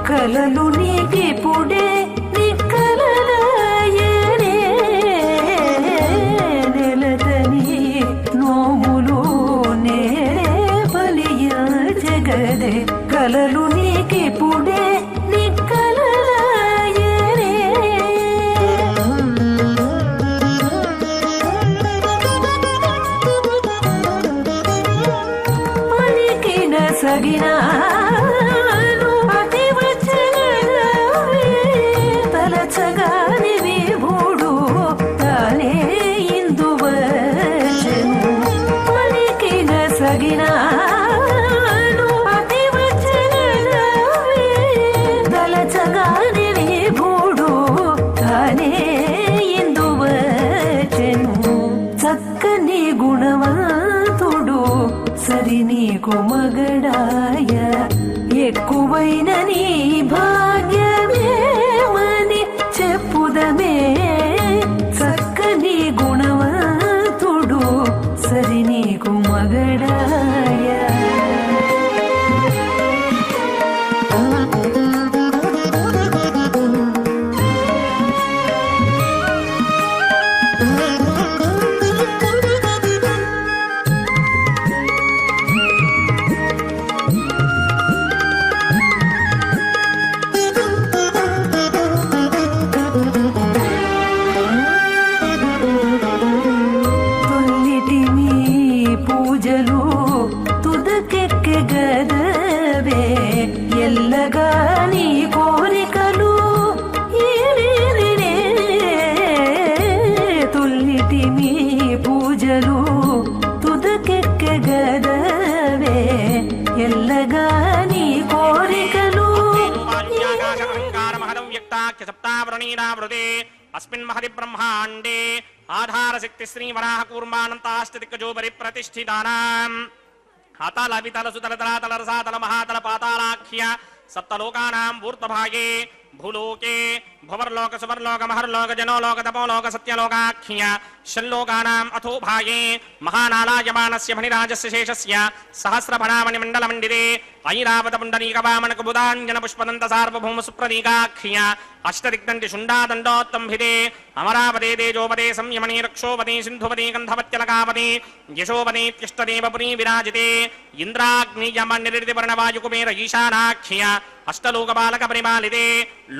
కలలు నీకిప్పుడే నిక్కలలాయనే నెలతని నోములు నేడే ఫలించగదే కలలు నీకిప్పుడే నిక్కలలాయనే పలికిన సగినా చక్కని గుణవంతుడు సరి నీకు మగడాయ ఎక్కువైన నీ భాగ్యమేమని చెప్పుదమే చక్కని గుణవంతుడు సరి నీకు మగడాయ ఎల్లగా నీ కోరికలు తుల్లిటి మీ పూజలు తుదకెక్కగదవే ఎల్లగా నీ కోరికలు अस्मिन् महति ब्रह्माण्डे आधारशक्ति श्रीवराह कूर्मानन्ताष्टदिक्कजोपरि प्रतिष्ठितानाम् हाताल वितल सुतल तलातल रसातल महातल पातालाख्य सप्तलोकानां ऊर्ध्वभागे भूलोके भुवर्लोक सुवर्लोक महर्लोक जनोलोक तपोलोक सत्यलोकाख्य षल्लोकानाम् अथो भागे महानालायमानस्य मणिराजस्य शेषस्य सहस्रफणामणिमण्डलमण्डिते ऐरावतपुण्डरीकवामनकबुधाञ्जन सार्वभौम सुप्रतीकाख्य अष्टदिग्दण्डि शुण्डादण्डोत्तम्भिते अमरावते तेजोपते संयमने रक्षोपते सिन्धुपते गन्धवत्यलकापते यशोपते तिष्ठदेवपुरी विराजिते इन्द्राग्नियमनिर्दिवर्णवायुकुबेर ईशानाख्य अष्टलोकपालक परिपालिते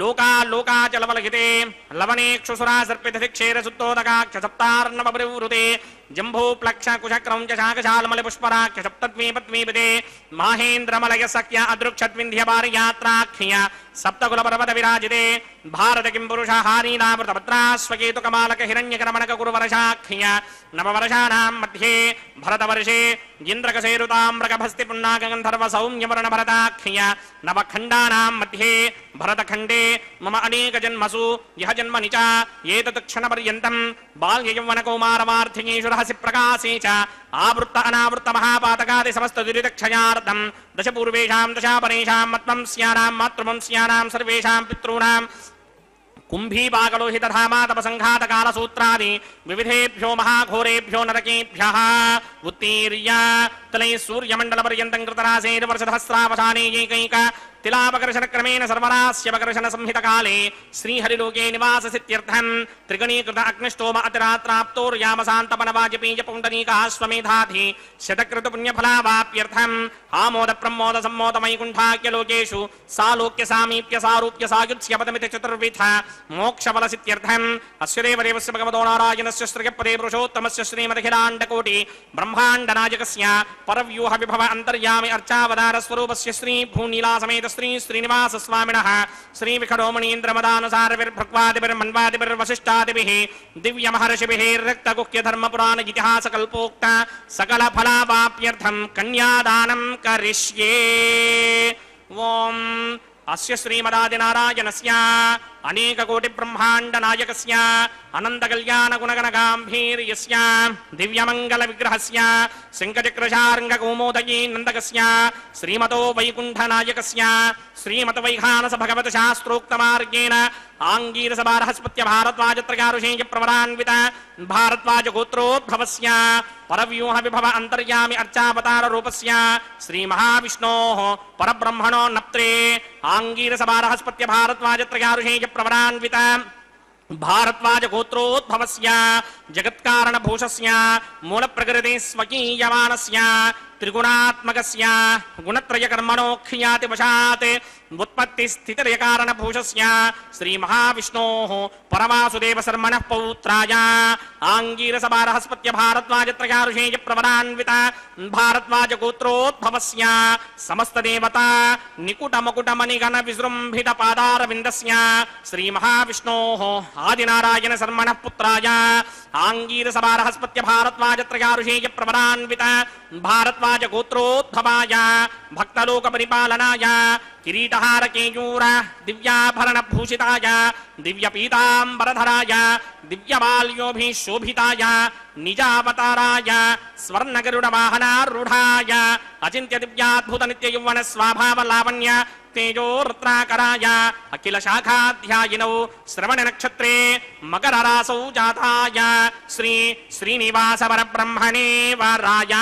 लोकालोकाचलवलहिते लवनेक्षुसुरा सर्पितधिक्षेर सुत्तोदकाख्य सप्तार्णवपरिवृते जम्भो प्लक्ष कुशक्रौञ्च शाकशालमलि पुष्पराख्य सप्तद्वीपद्वीपते माहेन्द्रमलय सख्य अदृक्षद्विन्ध्य पारयात्राख्य सप्तकुलपर्वत विराजिते भारत किं पुरुष हारीनावृतभद्राश्वकेतु कमालक हिरण्यकरमणक गुरुवर्षाख्य नववर्षाणां मध्ये भरतवर्षे इन्द्रकसेरुताम्रकभस्ति पुन्नागन्धर्व सौम्यवर्ण भरताख्य नवखण्डानां मध्ये भरतखण्डे मम अनेक जन्मसु यह जन्मनि च एतत् क्षणपर्यन्तं बाल्ययौवनकौमारमार्थिकेषु रहसि प्रकाशे च आवृत्त अनावृत्त महापातकादि समस्त दुरितक्षयार्थं दश पूर्वेषां दशापरेषां मत्वंस्यानां मातृवंस्यानां सर्वेषां पितॄणां कुम्भीपाकलोहितधामातपसङ्घातकालसूत्रादि विविधेभ्यो महाघोरेभ्यो नरकेभ्यः उत्तीर्य तलैः सूर्यमण्डलपर्यन्तं कृतरासेर्वर्षसहस्रावसाने एकैक तिलापकर्षणक्रमेण सर्वरास्यपकर्षण संहितकाले श्रीहरिलोके निवाससित्यर्थं त्रिगणीकृत अग्निष्टोम अतिरात्राप्तोर्यामसान्तपनवाजपेय पुण्डरीकाश्वमेधाधि शतकृतपुण्यफलावाप्यर्थम् आमोद प्रमोद सम्मोद वैकुण्ठाख्यलोकेषु सालोक्य सामीप्य सारूप्य सायुज्य पदमिति चतुर्विध मोक्षफलसित्यर्थम् अस्य देवदेवस्य भगवतो नारायणस्य श्रियपदे पुरुषोत्तमस्य श्रीमदखिलाण्डकोटि ब्रह्माण्डनायकस्य परव्यूह विभव अन्तर्यामि अर्चावतार स्वरूपस्य श्री भूनीलासमेत श्री श्रीनिवास स्वामिनः श्री विखडोमणीन्द्रमदानुसारविर्भक्वादिभिर्मन्वादिभिर्वसिष्ठादिभिः दिव्य महर्षिभिः रक्तगुह्य धर्मपुराण इतिहास कल्पोक्त सकल फलावाप्यर्थं कन्यादानं करिष्ये। ओम अस्य श्रीमदादिनारायणस्य अनेक कोटि ब्रह्मांड नायकस्य अनंत कल्याण गुणगण गांभीर्यस्य दिव्यमंगल विग्रहस्य शंखचक्रशार्ंग कौमोदगी नंदकस्य श्रीमतो वैकुंठ नायकस्य श्रीमत वैखानस भगवत शास्त्रोक्त मार्गेण आंगीरस बारहस्पत्य भारद्वाजत्रयारुषेय प्रवरान्वित भारद्वाज गोत्रोद्भवस्य परव्यूह विभव अंतर्यामि अर्चावतार रूपस्य श्री महाविष्णोः परब्रह्मणो नप्त्रे आंगीरस बारहस्पत्य भारद्वाजत्रयारुषेय प्रवरान्वित भारद्वाज गोत्रोद्भवस्य जगत्कारण भूषस्य मूल प्रकृति स्वकीयमानस्य त्रिगुणात्मकस्य गुणत्रय कर्मणो ख्याति वशात् उत्पत्ति स्थितिलय कारण भूषस्य श्री महाविष्णोः परमासुदेव शर्मणः पौत्राय आंगीरस बारहस्पत्य भारद्वाज त्रयारुषेय प्रवरान्वित भारद्वाज गोत्रोद्भवस्य समस्त देवता निकुट मुकुट मणिगण विजृंभित पादारविन्दस्य श्री महाविष्णोः आदिनारायण शर्मणः पुत्राय आंगीरस बारहस्पत्य भारद्वाज त्रयारुषेय प्रवरान्वित भारद्वाज गोत्रोद्भवाय भक्तलोक परिपालनाय किरीटहार केयूर दिव्याभरण भूषिताय दिव्य पीतांबरधराय दिव्यबाल्योभिशोभिताय निजावताराय स्वर्णगरुड वाहनारूढ़ाय अचिंत्य दिव्याद्भुत नित्य यौवन स्वाभाव लावण्य तेजो रत्नाकराय अखिल शाखाध्यायिनौ श्रवण नक्षत्रे मकर रासौ जाताय श्री श्रीनिवास परब्रह्मणे वराय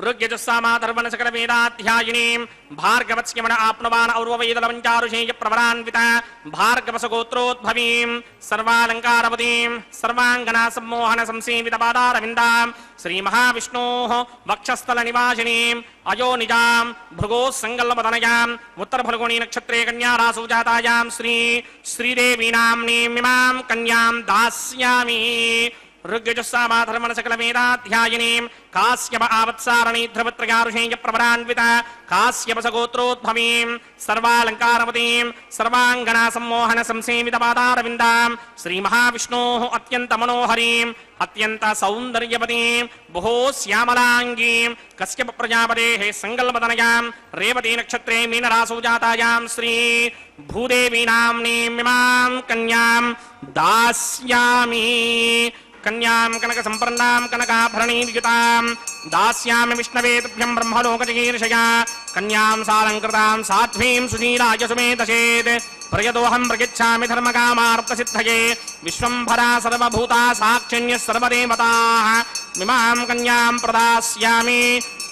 ऋग्यजुस्सामाधर्वण सकल वेदाध्यायिनीं भार्गवत्स्यमण आप्नुवान और्ववेदलवञ्चारुषेय प्रवरान्वित भार्गवस गोत्रोद्भवीं सर्वालङ्कारवतीं सर्वाङ्गना सम्मोहन संसेवित पादारविन्दां श्री महाविष्णोः वक्षस्थल निवासिनीं अयोनिजां भृगोः संगल्पतनयाम् उत्तर फल्गुणी नक्षत्रे कन्या रासौ जातायां श्री श्रीदेवी नाम्नीमिमां कन्यां दास्यामि ऋग्यजुस्सामाधर्मण सकल वेदाध्यायिनीं काश्यप आवत्सारणी ध्रुवत्रयारुषेय प्रवरान्वित काश्यपस गोत्रोद्भवीं सर्वालङ्कारवतीं सर्वाङ्गना सम्मोहन संसेवित पादारविन्दां श्री महाविष्णोः अत्यन्त मनोहरीं अत्यंत सौंदर्यवतीं बहु श्यामलांगीं कश्यप प्रजापतेः संकल्पतनयां रेवती नक्षत्रे मीनरासौ जातायां श्री भूदेवी नाम्नीमिमां कन्यां दास्यामि कन्यां कनक संपन्नां कनकाभरणीयुतां दास्यामि विष्णवे तुभ्यं ब्रह्मलोकचिकीर्षया कन्यां सालङ्कृतां साध्वीं सुशीलाय सुमेधसेत् प्रयतोऽहं प्रयच्छामि धर्मकामार्थसिद्धये विश्वम्भरा सर्वभूता साक्षिण्यः सर्वदेवताः इमां कन्यां प्रदास्यामि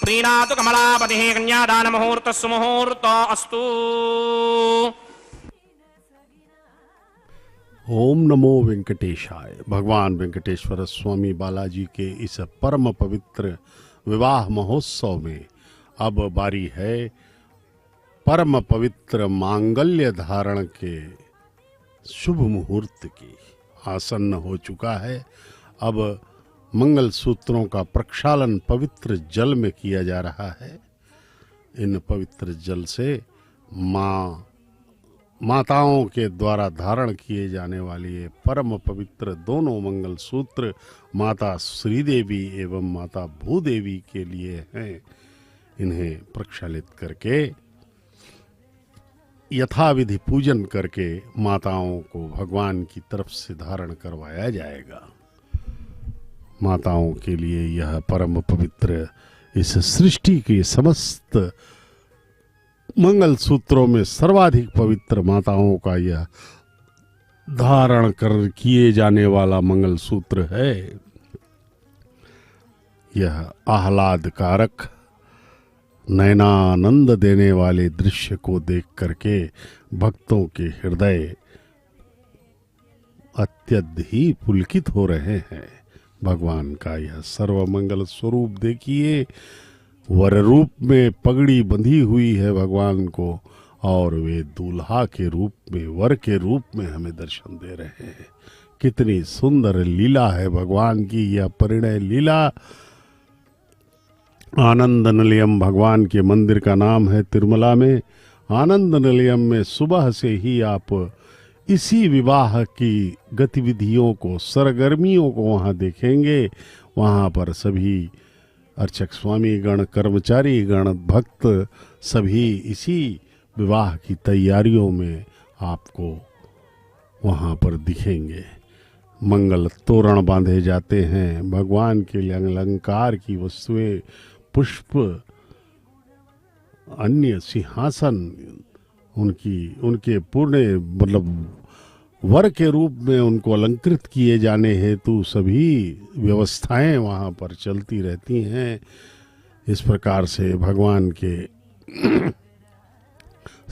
प्रीणातु कमलापतिः कन्यादानमुहूर्तः सुमुहूर्तो अस्तु। ओम नमो वेंकटेशाय। भगवान वेंकटेश्वर स्वामी बालाजी के इस परम पवित्र विवाह महोत्सव में अब बारी है परम पवित्र मांगल्य धारण के शुभ मुहूर्त की। आसन्न हो चुका है। अब मंगल सूत्रों का प्रक्षालन पवित्र जल में किया जा रहा है। इन पवित्र जल से माताओं के द्वारा धारण किए जाने वाली ये परम पवित्र दोनों मंगल सूत्र माता श्रीदेवी एवं माता भूदेवी के लिए हैं। इन्हें प्रक्षालित करके यथाविधि पूजन करके माताओं को भगवान की तरफ से धारण करवाया जाएगा। माताओं के लिए यह परम पवित्र इस सृष्टि के समस्त मंगल सूत्रों में सर्वाधिक पवित्र माताओं का यह धारण कर किए जाने वाला मंगल सूत्र है। यह आह्लाद कारक नयनानंद देने वाले दृश्य को देख करके भक्तों के हृदय अत्यधिक ही पुलकित हो रहे हैं। भगवान का यह सर्वमंगल स्वरूप देखिए, वर रूप में पगड़ी बंधी हुई है भगवान को, और वे दूल्हा के रूप में, वर के रूप में हमें दर्शन दे रहे हैं। कितनी सुंदर लीला है भगवान की यह परिणय लीला। आनंद निलयम भगवान के मंदिर का नाम है तिरुमला में। आनंद निलयम में सुबह से ही आप इसी विवाह की गतिविधियों को, सरगर्मियों को वहाँ देखेंगे। वहाँ पर सभी अर्चक स्वामी गण, कर्मचारी गण, भक्त सभी इसी विवाह की तैयारियों में आपको वहाँ पर दिखेंगे। मंगल तोरण बांधे जाते हैं, भगवान के लिए अलंकार की वस्तुएं, पुष्प, अन्य सिंहासन, उनके पूर्ण मतलब वर के रूप में उनको अलंकृत किए जाने हेतु सभी व्यवस्थाएं वहाँ पर चलती रहती हैं। इस प्रकार से भगवान के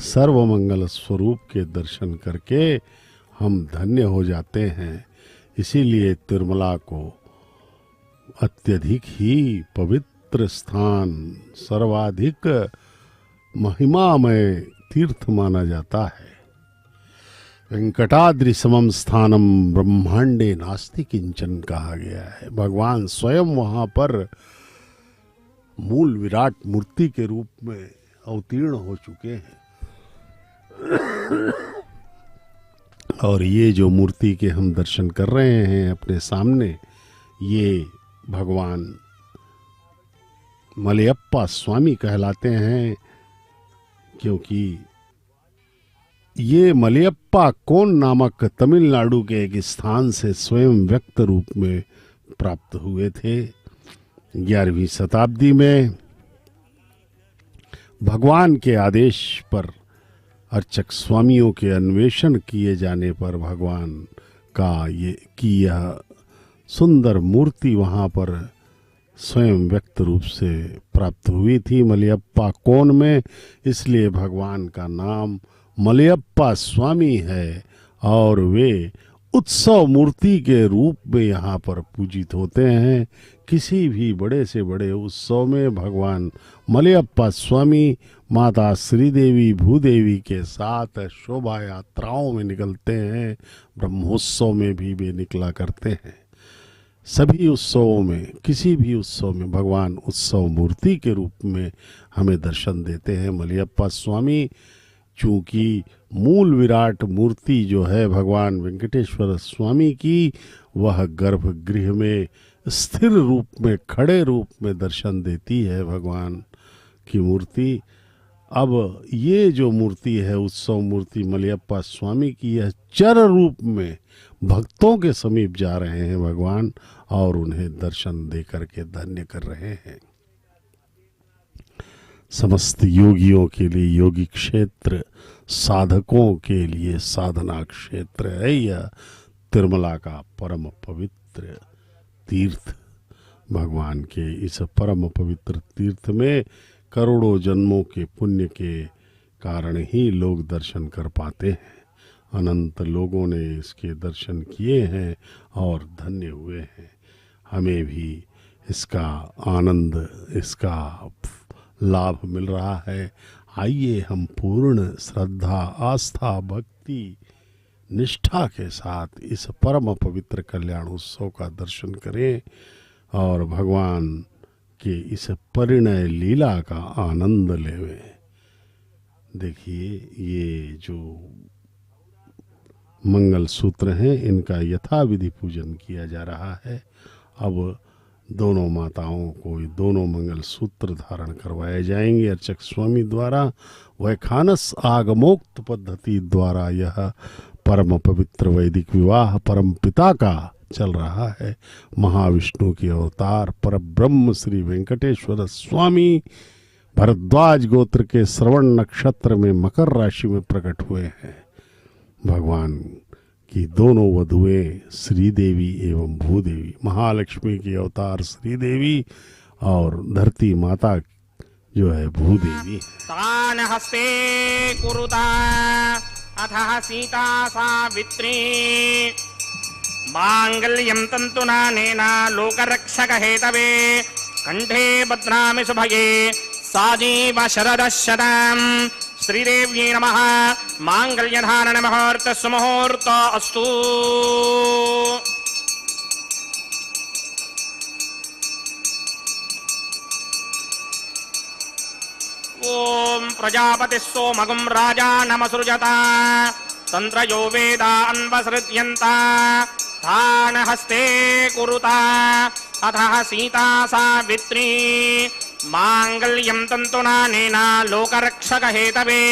सर्वमंगल स्वरूप के दर्शन करके हम धन्य हो जाते हैं। इसीलिए तिरुमला को अत्यधिक ही पवित्र स्थान, सर्वाधिक महिमामय तीर्थ माना जाता है। वेंकटाद्रि समम स्थानम ब्रह्मांडे नास्ति किंचन कहा गया है। भगवान स्वयं वहाँ पर मूल विराट मूर्ति के रूप में अवतीर्ण हो चुके हैं। और ये जो मूर्ति के हम दर्शन कर रहे हैं अपने सामने, ये भगवान मलयप्पा स्वामी कहलाते हैं, क्योंकि ये मलयप्पा कोन नामक तमिलनाडु के एक स्थान से स्वयं व्यक्त रूप में प्राप्त हुए थे। 11वीं शताब्दी में भगवान के आदेश पर अर्चक स्वामियों के अन्वेषण किए जाने पर भगवान का यह सुंदर मूर्ति वहाँ पर स्वयं व्यक्त रूप से प्राप्त हुई थी मलयप्पा कोन में। इसलिए भगवान का नाम मलयप्पा स्वामी है और वे उत्सव मूर्ति के रूप में यहाँ पर पूजित होते हैं। किसी भी बड़े से बड़े उत्सव में भगवान मलयप्पा स्वामी माता श्रीदेवी भूदेवी के साथ शोभा यात्राओं में निकलते हैं। ब्रह्मोत्सव में भी वे निकला करते हैं। सभी उत्सवों में, किसी भी उत्सव में भगवान उत्सव मूर्ति के रूप में हमें दर्शन देते हैं मलयप्पा स्वामी। चूंकि मूल विराट मूर्ति जो है भगवान वेंकटेश्वर स्वामी की, वह गर्भगृह में स्थिर रूप में, खड़े रूप में दर्शन देती है भगवान की मूर्ति। अब ये जो मूर्ति है उत्सव मूर्ति मलयप्पा स्वामी की, यह चर रूप में भक्तों के समीप जा रहे हैं भगवान और उन्हें दर्शन दे करके धन्य कर रहे हैं। समस्त योगियों के लिए योगी क्षेत्र, साधकों के लिए साधना क्षेत्र है यह तिरुमला का परम पवित्र तीर्थ। भगवान के इस परम पवित्र तीर्थ में करोड़ों जन्मों के पुण्य के कारण ही लोग दर्शन कर पाते हैं। अनंत लोगों ने इसके दर्शन किए हैं और धन्य हुए हैं। हमें भी इसका आनंद, इसका लाभ मिल रहा है। आइए हम पूर्ण श्रद्धा, आस्था, भक्ति, निष्ठा के साथ इस परम पवित्र कल्याण उत्सव का दर्शन करें और भगवान के इस परिणय लीला का आनंद लेवें। देखिए, ये जो मंगल सूत्र हैं, इनका यथाविधि पूजन किया जा रहा है। अब दोनों माताओं को दोनों मंगल सूत्र धारण करवाए जाएंगे अर्चक स्वामी द्वारा। वैखानस आगमोक्त पद्धति द्वारा यह परम पवित्र वैदिक विवाह परम पिता का चल रहा है। महाविष्णु के अवतार पर ब्रह्म श्री वेंकटेश्वर स्वामी भरद्वाज गोत्र के श्रवण नक्षत्र में मकर राशि में प्रकट हुए हैं। भगवान की दोनों वधुएं श्रीदेवी एवं भूदेवी, महालक्ष्मी के अवतार श्रीदेवी और धरती माता जो है भूदेवी। तान हस्ते कुरुता अथः सीता सावित्री मांगल्यं तन्तुनानेन लोकरक्षक हेतवे कंठे बध्नामि शुभगे साजीव शरदः शतम्। श्रीदेव्यै नमः। मांगल्यधारण मुहूर्त सुमुहूर्त अस्तु। ओम प्रजापतिः सोमगुं राजा नमसृजत तंत्रयो वेदा अन्वसृज्यन्त तान हस्ते कुरुता अथः सीता सावित्री मांगल्यं तन्तुनानेन लोकरक्षक हेतवे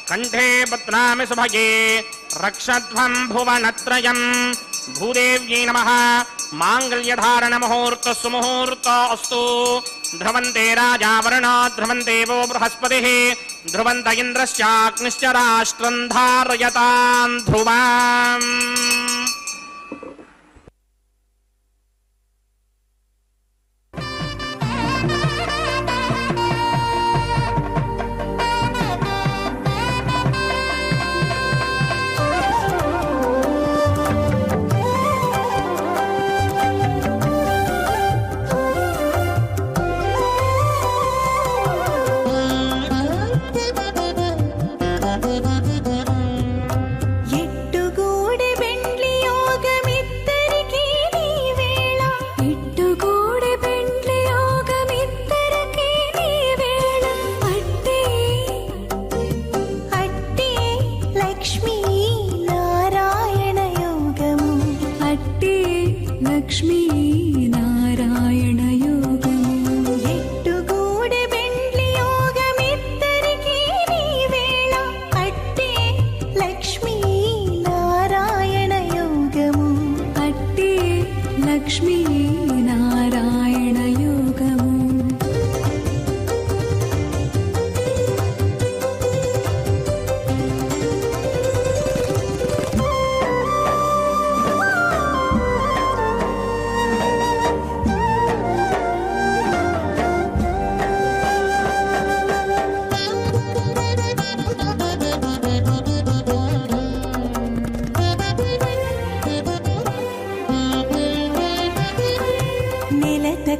कंठे बध्नामि शुभगे रक्षध्वं भुवनत्रयम्। भूदेव्यै नमः। मांगल्यधारण मुहूर्त सुमुहूर्त अस्तु। ध्रुवन्ते राजा वरुण ध्रुवन्ते वो बृहस्पतिः ध्रुवन्त इन्द्रश्चाग्निश्च राष्ट्रं धारयतां ध्रुवाम्।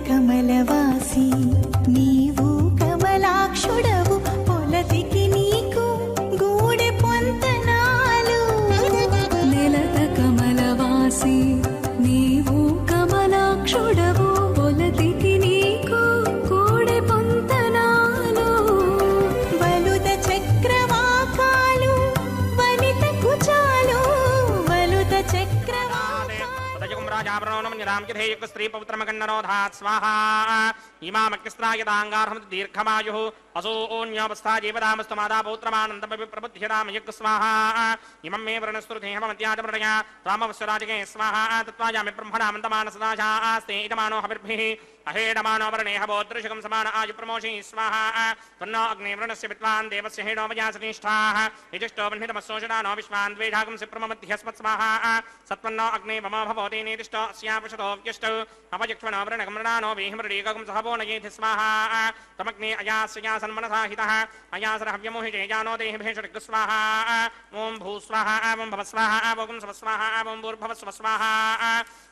కమలవాసి నీవు కమలాక్షుడవు పొలతికి నీకు గూడె పొంతనాలు. నెలత కమలవాసి నీవు కమలాక్షుడవు పొలతికి నీకు గూడె పొంతనాలు. వలుద చక్రవాకాలు వనిత కుచాలు వలుద स्त्री पवित्रमगण्डरोधात् स्वाहा इमामक्यस्त्रायदाङ्गारहं दीर्घमायुः असोऽन्योऽवस्था जीवदामस्तु मादा पौत्रमानन्दप्रबुद्ध्यदाम यज्ञ स्वाहा इमं मे वृणस्तुतेहमत्याजमृणया रामवस्य राजके स्वाहा तत्त्वायामि ब्रह्मणामन्तमानसदाशास्ते इदमानो हविर्भिः अहेडमानो वर्णेह बोद्धृशकं समान आयुप्रमोषि स्वाहा तन्नो अग्निवृणस्य विद्वान् देवस्य हेडो वयासनिष्ठाः यजिष्ठो बह्नितमस्सोषदानो विश्वान् द्वेषागं सिप्रमध्यस्मत् स्वाहा सत्वन्नो अग्ने मम भवति नेदिष्टो अस्यापशतो व्यष्टौ अपजक्ष्मणो वृणकमृणानो वेहिमृडीकं सहवो नयेति स्वाहा तमग्ने अयास्यासन्मनसा हितः अयासरहव्यमोहिते जानो देहि भेषडिग् स्वाहा ॐ भूस्वाहा ॐ भवस्वाहा ॐ स्वस्वाहा ॐ भूर्भवस्वस्वाहा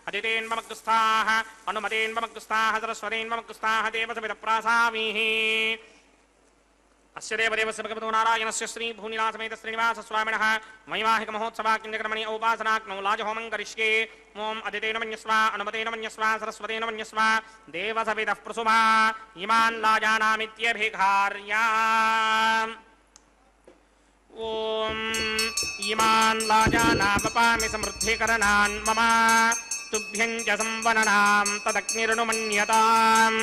अदितेन्ममग्गुस्थाः अनुमतेन्ममग्गुस्थाः सरस्वतेन्ममग्गुस्थाः देवसविदप्रासामीः अस्य देवदेवस्य भगवतो नारायणस्य श्री भूनिलासमेत श्रीनिवास स्वामिनः वैवाहिक महोत्सवाक्यक्रमणि औपासनाग्नौ लाजहोमं करिष्ये ॐ अदितेन मन्यस्वा अनुमतेन मन्यस्वा सरस्वतेन मन्यस्वा देवसविदः प्रसुमा इमान् लाजानामित्यभिघार्या ॐ इमान् लाजानामपामि समृद्धिकरणान् मम तुभ्यं च संवननां तदग्निर्नुमन्यताम्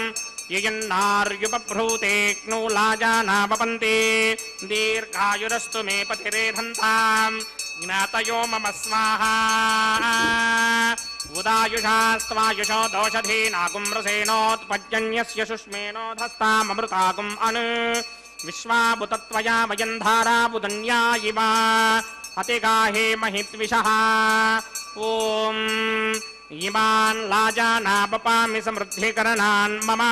ययन्नार्युपभ्रूतेऽग्नौ लाजानावपन्ते दीर्घायुरस्तु मे पतिरेधन्ताम् ज्ञातयो मम स्वाहा उदायुषास्त्वायुषो दोषधीनागुम्रसेनोत्पज्जन्यस्य शुष्मेनोधस्ताममृतागुम् अनु विश्वाबुतत्वया वयन्धाराबुदन्या इव अतिगाहे महित्विषः ॐ इमान् लाजानावपामि समृद्धिकरणान् मम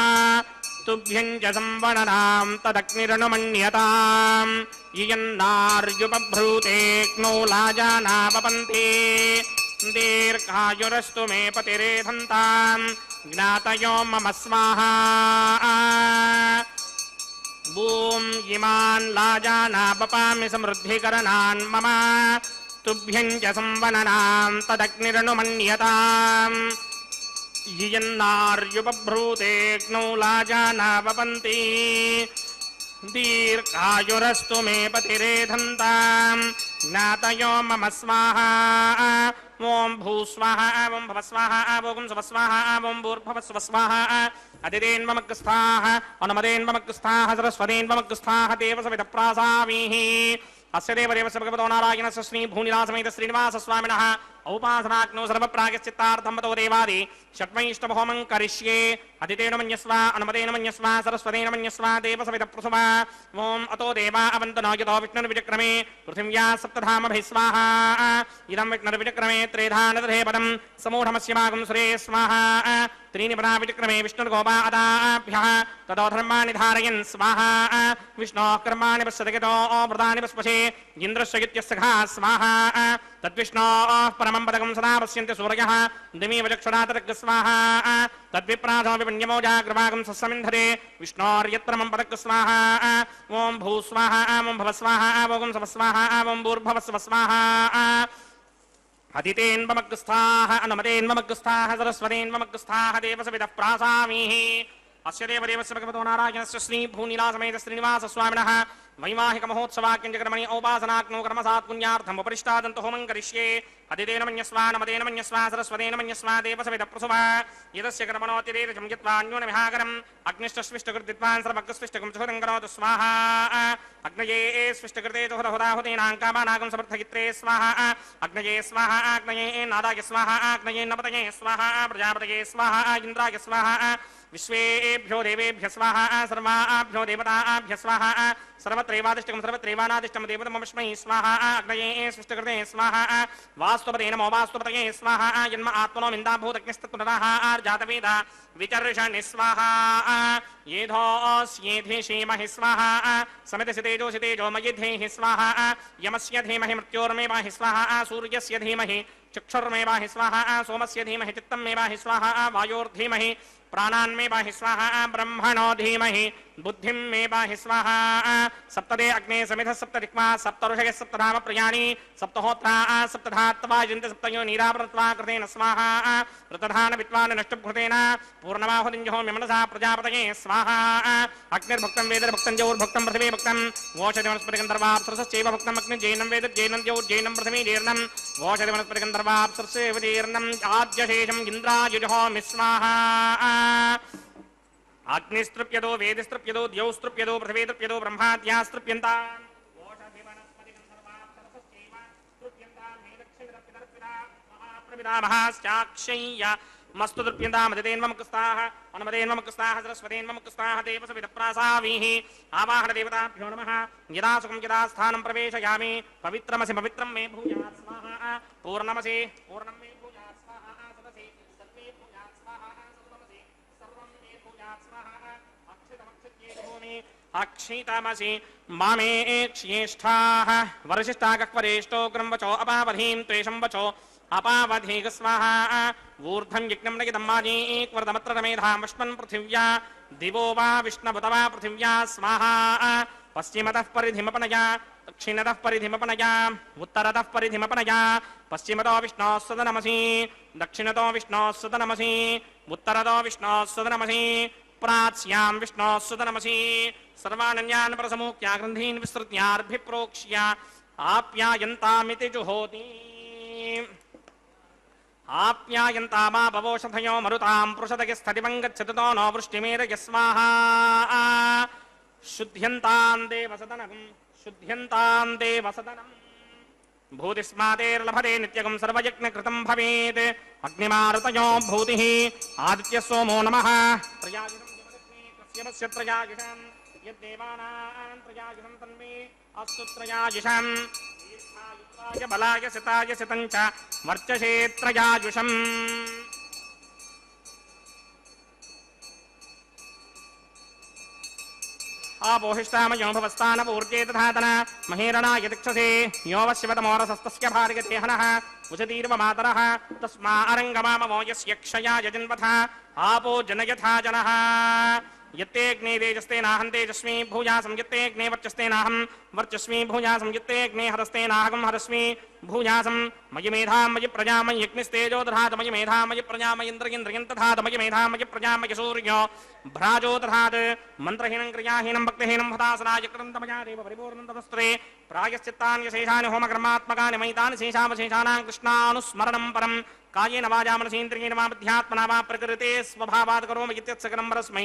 स्तुभ्यं च संवदनां तदग्निरनुमन्यताम् इयन्नार्युपभ्रूतेऽग्नौ लाजानापपन्ति दीर्घायुरस्तु मे पतिरेधन्ताम् ज्ञातयो मम स्वाहा ॐ इमान् लाजानापपामि समृद्धिकरणान् मम तुभ्यं च संवदनां तदग्निरनुमन्यताम् इयन्नार्युपभ्रूतेऽग्नौ लाजानापपन्ति दीर्घायुरस्तु मे पतिरेधन्ताम् ज्ञातयो मम स्वाहा ओं भूस्वाहा ओं भवस्वाहा ओं स्वस्वाहा ओं भूर्भुवस्वस्वाहा अदितेन्वमग्रस्थाः अनुमदेन्वमग्रस्थाः सरस्वतीन्वमग्रस्थाः देवसविदप्रासामीः अस्य देवदेवस्य भगवतो नारायणस्य श्री भूनिलासमेत श्रीनिवासस्वामिनः औपासनाग्नौ सर्वप्रागश्चित्तार्थं मतो देवादि षट्मैष्टभौमं करिष्ये अदितेन मन्यस्व अनुमतेन मन्यस्व सरस्वतेन मन्यस्व देवसविदप्रसुव ओं अतो देवा अवन्तनो यतो विष्णुर्विचक्रमे पृथिव्या सप्तधामभिः स्वाहा इदं विष्णुर्विचक्रमे त्रेधानदधे पदं समूढमस्यमागं सुरे स्वाहा त्रीणि पदा विचक्रमे विष्णुर्गोपादाभ्यः ततो धर्माणि धारयन् स्वाहा विष्णोः कर्माणि पश्यतगितो व्रतानि पस्पशे इन्द्रस्य इत्यस्य स्वाहा तद्विष्णोः परमं पदकं सदा पश्यन्ति सूर्यः दिमीव चक्षुरातर्ग स्वाहा तद्विप्राधो विपुण्यमोजाग्रवागं सस्समिन्धरे विष्णोर्यत्र मम पदक स्वाहा ओं भूस्वाहा ओं भवस्वाहा ओं स्वस्वाहा ओं भूर्भवस्वस्वाहा अदितेन्वमग्रस्थाः अनुमतेन्वमग्रस्थाः सरस्वतेन्वमग्रस्थाः देवसविदः प्रासामीः अस्य देवदेवस्य भगवतो नारायणस्य श्री भूनिलासमेत श्रीनिवासस्वामिनः वैवाहिक महोत्सवाक्यञ्चकर्मणि औपासनाग्नौ कर्मसात् पुण्यार्थम् उपरिष्टादन्तो होमं करिष्ये अदितेन मन्यस्वा नमतेन मन्यस्वा सरस्वतेन मन्यस्वा देवसविदप्रसुव यदस्य कर्मणोऽतिरेकं यत्वा अन्योन्यविहाकरम् अग्निष्टस्विष्टकृद्विद्वान् सर्वग्रस्विष्टकं सुहृदं करोतु स्वाहा अग्नये स्विष्टकृते तुहृदहुदाहुतीनां कामानागं समर्थयित्रे स्वाहा अग्नये स्वाहा अग्नये नादाय स्वाहा अग्नये नपतये स्वाहा प्रजापतये स्वाहा इन्द्राय स्वाहा विश्वेभ्यो देवेभ्य स्वाहा सर्वाभ्यो देवताभ्य स्वाहा सर्वत्रैवादिष्टकं सर्वत्रैवानादिष्टं देवतमस्मै स्वाहा अग्नये सृष्टकृते स्वाहा वास्तुपते नमो वास्तुपतये स्वाहा जन्म आत्मनो मिन्दाभूतज्ञस्तत्पुनराः आर्जातवेद विचर्षणि स्वाहा येधोऽस्येधि श्रीमहि स्वाहा समितसितेजो मयिधेहि स्वाहा यमस्य धीमहि मृत्योर्मे वाहि स्वाहा सूर्यस्य धीमहि चक्षुर्मे वाहि स्वाहा सोमस्य धीमहि चित्तं मे वाहि स्वाहा वायोर्धीमहि प्राणान्मे वाहि स्वाहा ब्रह्मणो धीमहि बुद्धिं मे वाहि स्वाहा सप्तदे अग्ने समिधः सप्तदिक्मा सप्तऋषयः सप्तधाम प्रियाणि सप्तहोत्रा सप्तधात्वा यन्ति सप्तयो नीरावृत्वा कृतेन स्वाहा ऋतधान विद्वान् नष्टभृतेन पूर्णमाहुतिञ्जहोमि मनसा प्रजापतये स्वाहा अग्निर्भक्तं वेदर्भक्तं जौर्भक्तं पृथिवी भक्तं वोषधिवनस्पतिगन्धर्वाप्सरसश्चैव भक्तम् अग्निर्जैनं वेदर्जैनं द्यौर्जैनं पृथिवी जीर्णं वोषधिवनस्पतिगन्धर्वाप्सरसेव जीर्णम् आद्यशेषम् इन्द्रायुजहोमि स्वाहा अग्निस्तृप्यतो वेदिस्तृप्यतो द्यौस्तृप्यतो पृथिवीतृप्यतो ब्रह्माद्यास्तृप्यन्ताम् महाश्चाक्षय्य मस्तु तृप्यन्ताम् अदितेन्वमग्रस्थाः अनुमतेन्वमग्रस्थाः सरस्वतेन्वमग्रस्थाः देवसविदप्रासावीः आवाहन देवताभ्यो नमः यदा सुखं यदा स्थानं प्रवेशयामि पवित्रमसि पवित्रं मे भूयात् स्वाहा पूर्णमसि पूर्णं मे भूयात् स्वाहा सदसि सर्वे भूयात् स्वाहा सर्वमसि सर्वं मे भूयात् स्वाहा अक्षितमक्षित्येभूमि अक्षितमसि मामे एक्ष्येष्ठाः वरशिष्टागह्वरेष्ठो क्रमवचो अपावधीं त्वेषं वचो अपावधीग स्वाहा ऊर्ध्वं यज्ञं नयितं माजीक्वर्धमत्र रमेधामश्मन् पृथिव्या दिवो वा विष्णुवत वा पृथिव्या स्वाहा पश्चिमतः परिधिमपनया दक्षिणतः परिधिमपनया उत्तरतः परिधिमपनया पश्चिमतो विष्णोः सदनमसि दक्षिणतो विष्णोः सदनमसि उत्तरतो विष्णोः सदनमसि प्राच्यां विष्णोः सदनमसि सर्वानन्यान् परसमूख्या ग्रन्थीन् विस्तृत्यार्भिप्रोक्ष्य आप्यायन्तामिति जुहोति आप्यायन्तामा भवोषधयो मरुतां पृषदयस्थतिवं गच्छतु नो वृष्टिमेरय स्वाहा शुद्ध्यन्तां देवसदनं भूतिस्मादेर्लभते नित्यगं सर्वयज्ञकृतं भवेत् अग्निमारुतयो भूतिः आदित्य सोमो नमः त्रयायुषं त्रयायुषं यद्देवानां त्रयायुषं तन्मे अस्तु त्रयायुषम् बलाय सिताय सितञ्च वर्चसे त्रयायुषम् आपोहिष्टामयो भवस्तानपूर्जे तथातन महेरणाय दिक्षसे यो वश्यवतमोरसस्तस्य भार्गते हनः उशतीर्व मातरः तस्मा अरङ्गमामवो यस्य क्षयाय जन्मथा आपो जनयथा जनः यत्तेऽग्ने तेजस्तेनाहं तेजस्मि भूयासं यत्तेऽग्ने वर्चस्तेनाहं वर्चस्मि भूयासं यत्तेऽग्ने हरस्तेनाहं हरस्मि भूयासं मयि मेधां मयि प्रजां मयि यज्ञस्तेजो दधातु मयि मेधां मयि प्रजां मयि इन्द्रियं दधातु मयि मेधां मयि प्रजां मयि सूर्यो भ्राजो दधातु मन्त्रहीनं क्रियाहीनं भक्तिहीनं हतासनाय क्रन्दमया देव परिपूर्णं तदस्त्रे प्रायश्चित्तानि शेषानि होमकर्मात्मकानि मयितानि शेषावशेषाणां कृष्णानुस्मरणं परं कायेन वाचा मनसेन्द्रियेण वा बुद्ध्यात्मना वा प्रकृते स्वभावात् करोमि इत्यत्सकलं परस्मै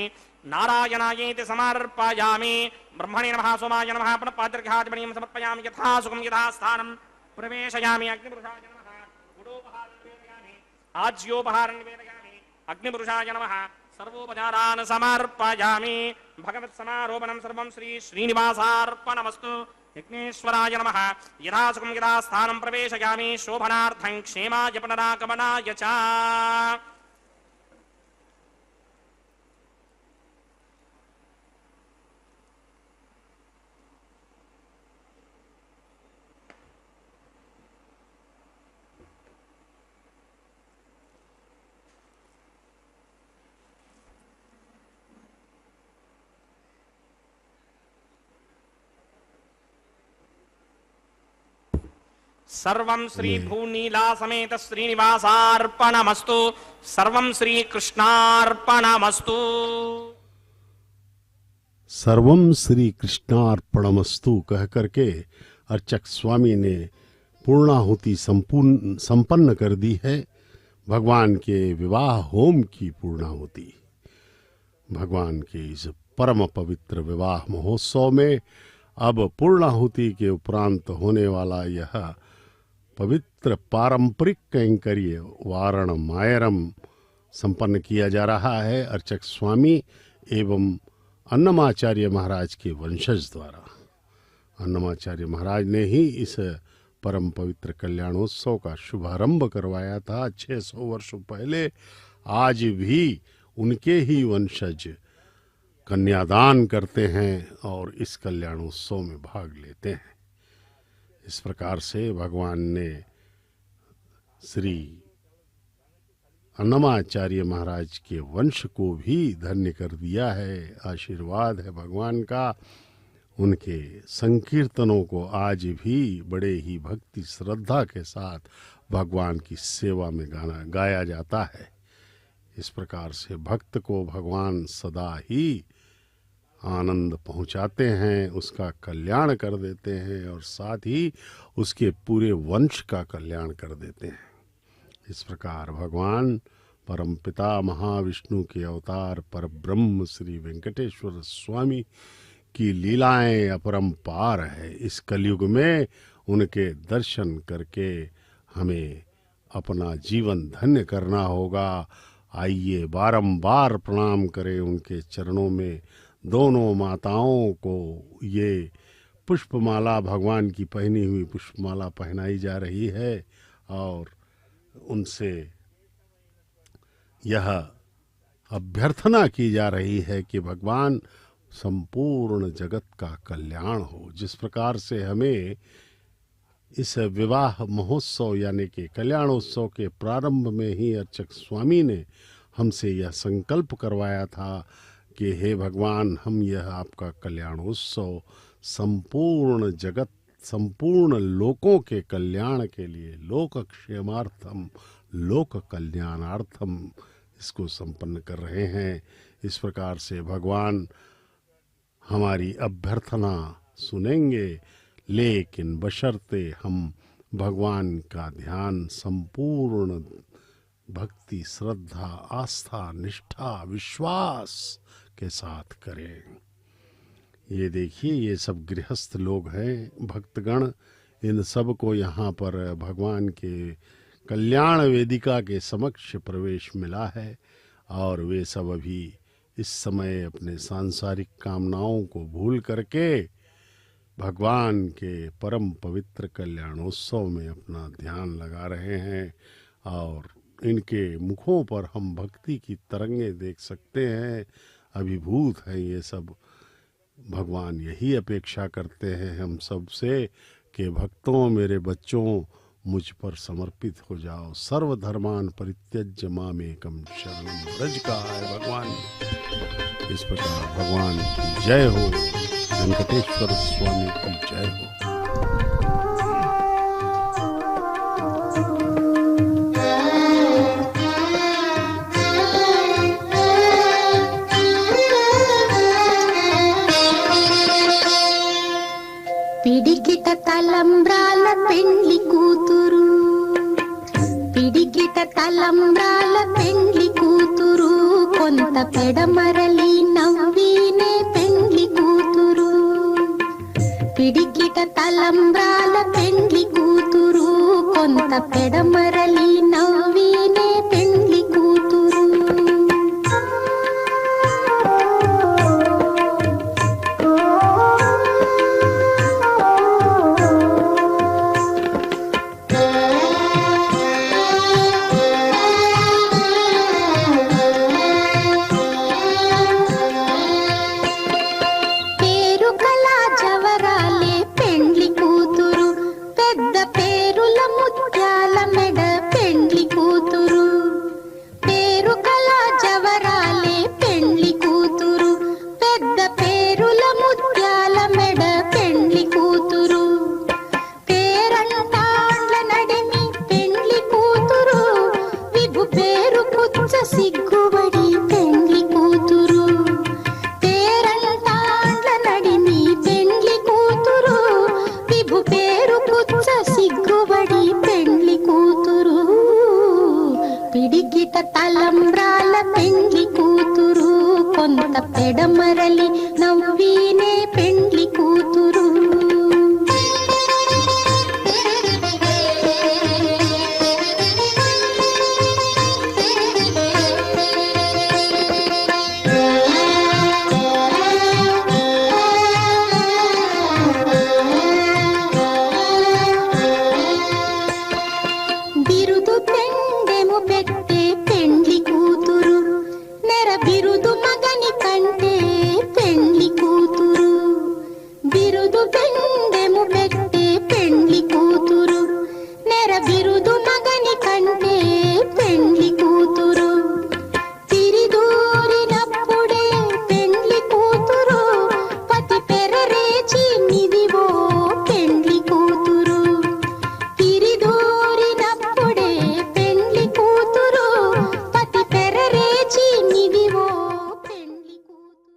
नारायणायेति समर्पयामि ब्रह्मणे नमः सोमाय नमः पुनः पात्रघ्यादिमणिं समर्पयामि यथा सुखं यथा स्थानं प्रवेशयामि अग्निपुरुषाय नमः गुडोपहारं निवेदयामि आज्योपहारं निवेदयामि अग्निपुरुषाय नमः सर्वोपचारान् समर्पयामि भगवत्समारोपणं सर्वं श्री श्रीनिवासार्पणमस्तु यज्ञेश्वराय नमः यथा सुखं यथा स्थानं प्रवेशयामि शोभनार्थं क्षेमाय पुनरागमनाय च सर्वं श्री भूनीला समेत श्रीनिवासार्पणमस्तु सर्वं श्री कृष्णार्पणमस्तु सर्वम श्री कृष्णार्पणमस्तु कह करके अर्चक स्वामी ने पूर्णाहुति संपन्न कर दी है। भगवान के विवाह होम की पूर्णाहुति भगवान के इस परम पवित्र विवाह महोत्सव में अब पूर्णाहुति के उपरांत होने वाला यह पवित्र पारंपरिक कैंकर्य वारण मायरम संपन्न किया जा रहा है अर्चक स्वामी एवं अन्नमाचार्य महाराज के वंशज द्वारा। अन्नमाचार्य महाराज ने ही इस परम पवित्र कल्याणोत्सव का शुभारंभ करवाया था 600 वर्षों पहले। आज भी उनके ही वंशज कन्यादान करते हैं और इस कल्याणोत्सव में भाग लेते हैं। इस प्रकार से भगवान ने श्री अन्नमाचार्य महाराज के वंश को भी धन्य कर दिया है। आशीर्वाद है भगवान का। उनके संकीर्तनों को आज भी बड़े ही भक्ति श्रद्धा के साथ भगवान की सेवा में गाया जाता है। इस प्रकार से भक्त को भगवान सदा ही आनंद पहुंचाते हैं, उसका कल्याण कर देते हैं और साथ ही उसके पूरे वंश का कल्याण कर देते हैं। इस प्रकार भगवान परमपिता महाविष्णु के अवतार पर ब्रह्म श्री वेंकटेश्वर स्वामी की लीलाएं अपरंपार है। इस कलयुग में उनके दर्शन करके हमें अपना जीवन धन्य करना होगा। आइए बारंबार प्रणाम करें उनके चरणों में। दोनों माताओं को ये पुष्पमाला भगवान की पहनी हुई पुष्पमाला पहनाई जा रही है और उनसे यह अभ्यर्थना की जा रही है कि भगवान संपूर्ण जगत का कल्याण हो। जिस प्रकार से हमें इस विवाह महोत्सव यानी कि कल्याणोत्सव के प्रारंभ में ही अर्चक स्वामी ने हमसे यह संकल्प करवाया था कि हे भगवान, हम यह आपका कल्याणोत्सव संपूर्ण जगत संपूर्ण लोकों के कल्याण के लिए लोक क्षेमार्थम लोक कल्याणार्थम इसको संपन्न कर रहे हैं। इस प्रकार से भगवान हमारी अभ्यर्थना सुनेंगे, लेकिन बशर्ते हम भगवान का ध्यान संपूर्ण भक्ति श्रद्धा आस्था निष्ठा विश्वास के साथ करें। ये देखिए, ये सब गृहस्थ लोग हैं भक्तगण। इन सब को यहाँ पर भगवान के कल्याण वेदिका के समक्ष प्रवेश मिला है और वे सब अभी इस समय अपने सांसारिक कामनाओं को भूल करके भगवान के परम पवित्र कल्याणोत्सव में अपना ध्यान लगा रहे हैं और इनके मुखों पर हम भक्ति की तरंगे देख सकते हैं। अभिभूत हैं ये सब। भगवान यही अपेक्षा करते हैं हम सब से कि भक्तों, मेरे बच्चों, मुझ पर समर्पित हो जाओ। सर्वधर्मान परित्यज्य मामेकं शरणं व्रज का है भगवान ने। इस प्रकार भगवान की जय हो, वेंकटेश्वर स्वामी की जय हो। పిడికిట తలంబ్రాల పెండ్లి కూతురు, పిడికిట తలంబ్రాల పెండ్లి కూతురు, కొంత పెడమరలి నవ్వినే పెండ్లి కూతురు. పిడికిట తలంబ్రాల పెండ్లి కూతురు, కొంత పెడమరలి నవ్వినే పెండ్లి కూతురు. సిగ్గుబడి పెండ్లి కూతురు, పేరంటాండ్ల నడిమి పెండ్లి కూతురు, విభు పేరు పుచ్చ సిగ్గుబడి పెండ్లి కూతురు. పిడికిట తలంబ్రాల పెండ్లి కూతురు, కొంత పెడమరలి నవ్వినే పెండ్లి కూతురు. బిరుదు పెండెము పెట్టే పెండ్లి కూతురు, నెర బిరుదు మగని కంటే పెండ్లి కూతురు. బిరుదు పెండెము పెట్టే పెండ్లి కూతురు, నెర బిరుదు మగని కంటే పెండ్లి కూతురు. తిరిదూరినప్పుడే పెండ్లి కూతురు, పతి పెరరేచి నిదివో పెండ్లి కూతురు. తిరిదూరినప్పుడే పెండ్లి కూతురు, పతి పెరరేచి నిదివో పెండ్లి కూతురు.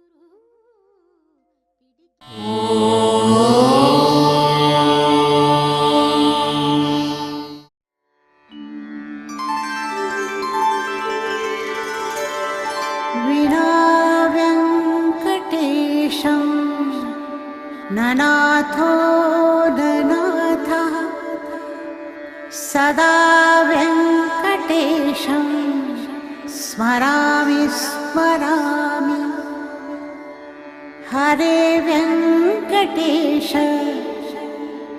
विना वेङ्कटेशं ननाथो ननाथः, सदा वेङ्कटेशं स्मरामि स्मरामि. हरे वेङ्कटेश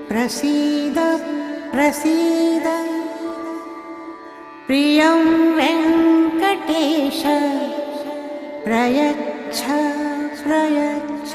प्रसीद प्रसीद, प्रियं वेङ्कटेश प्रयच्छ प्रयच्छ.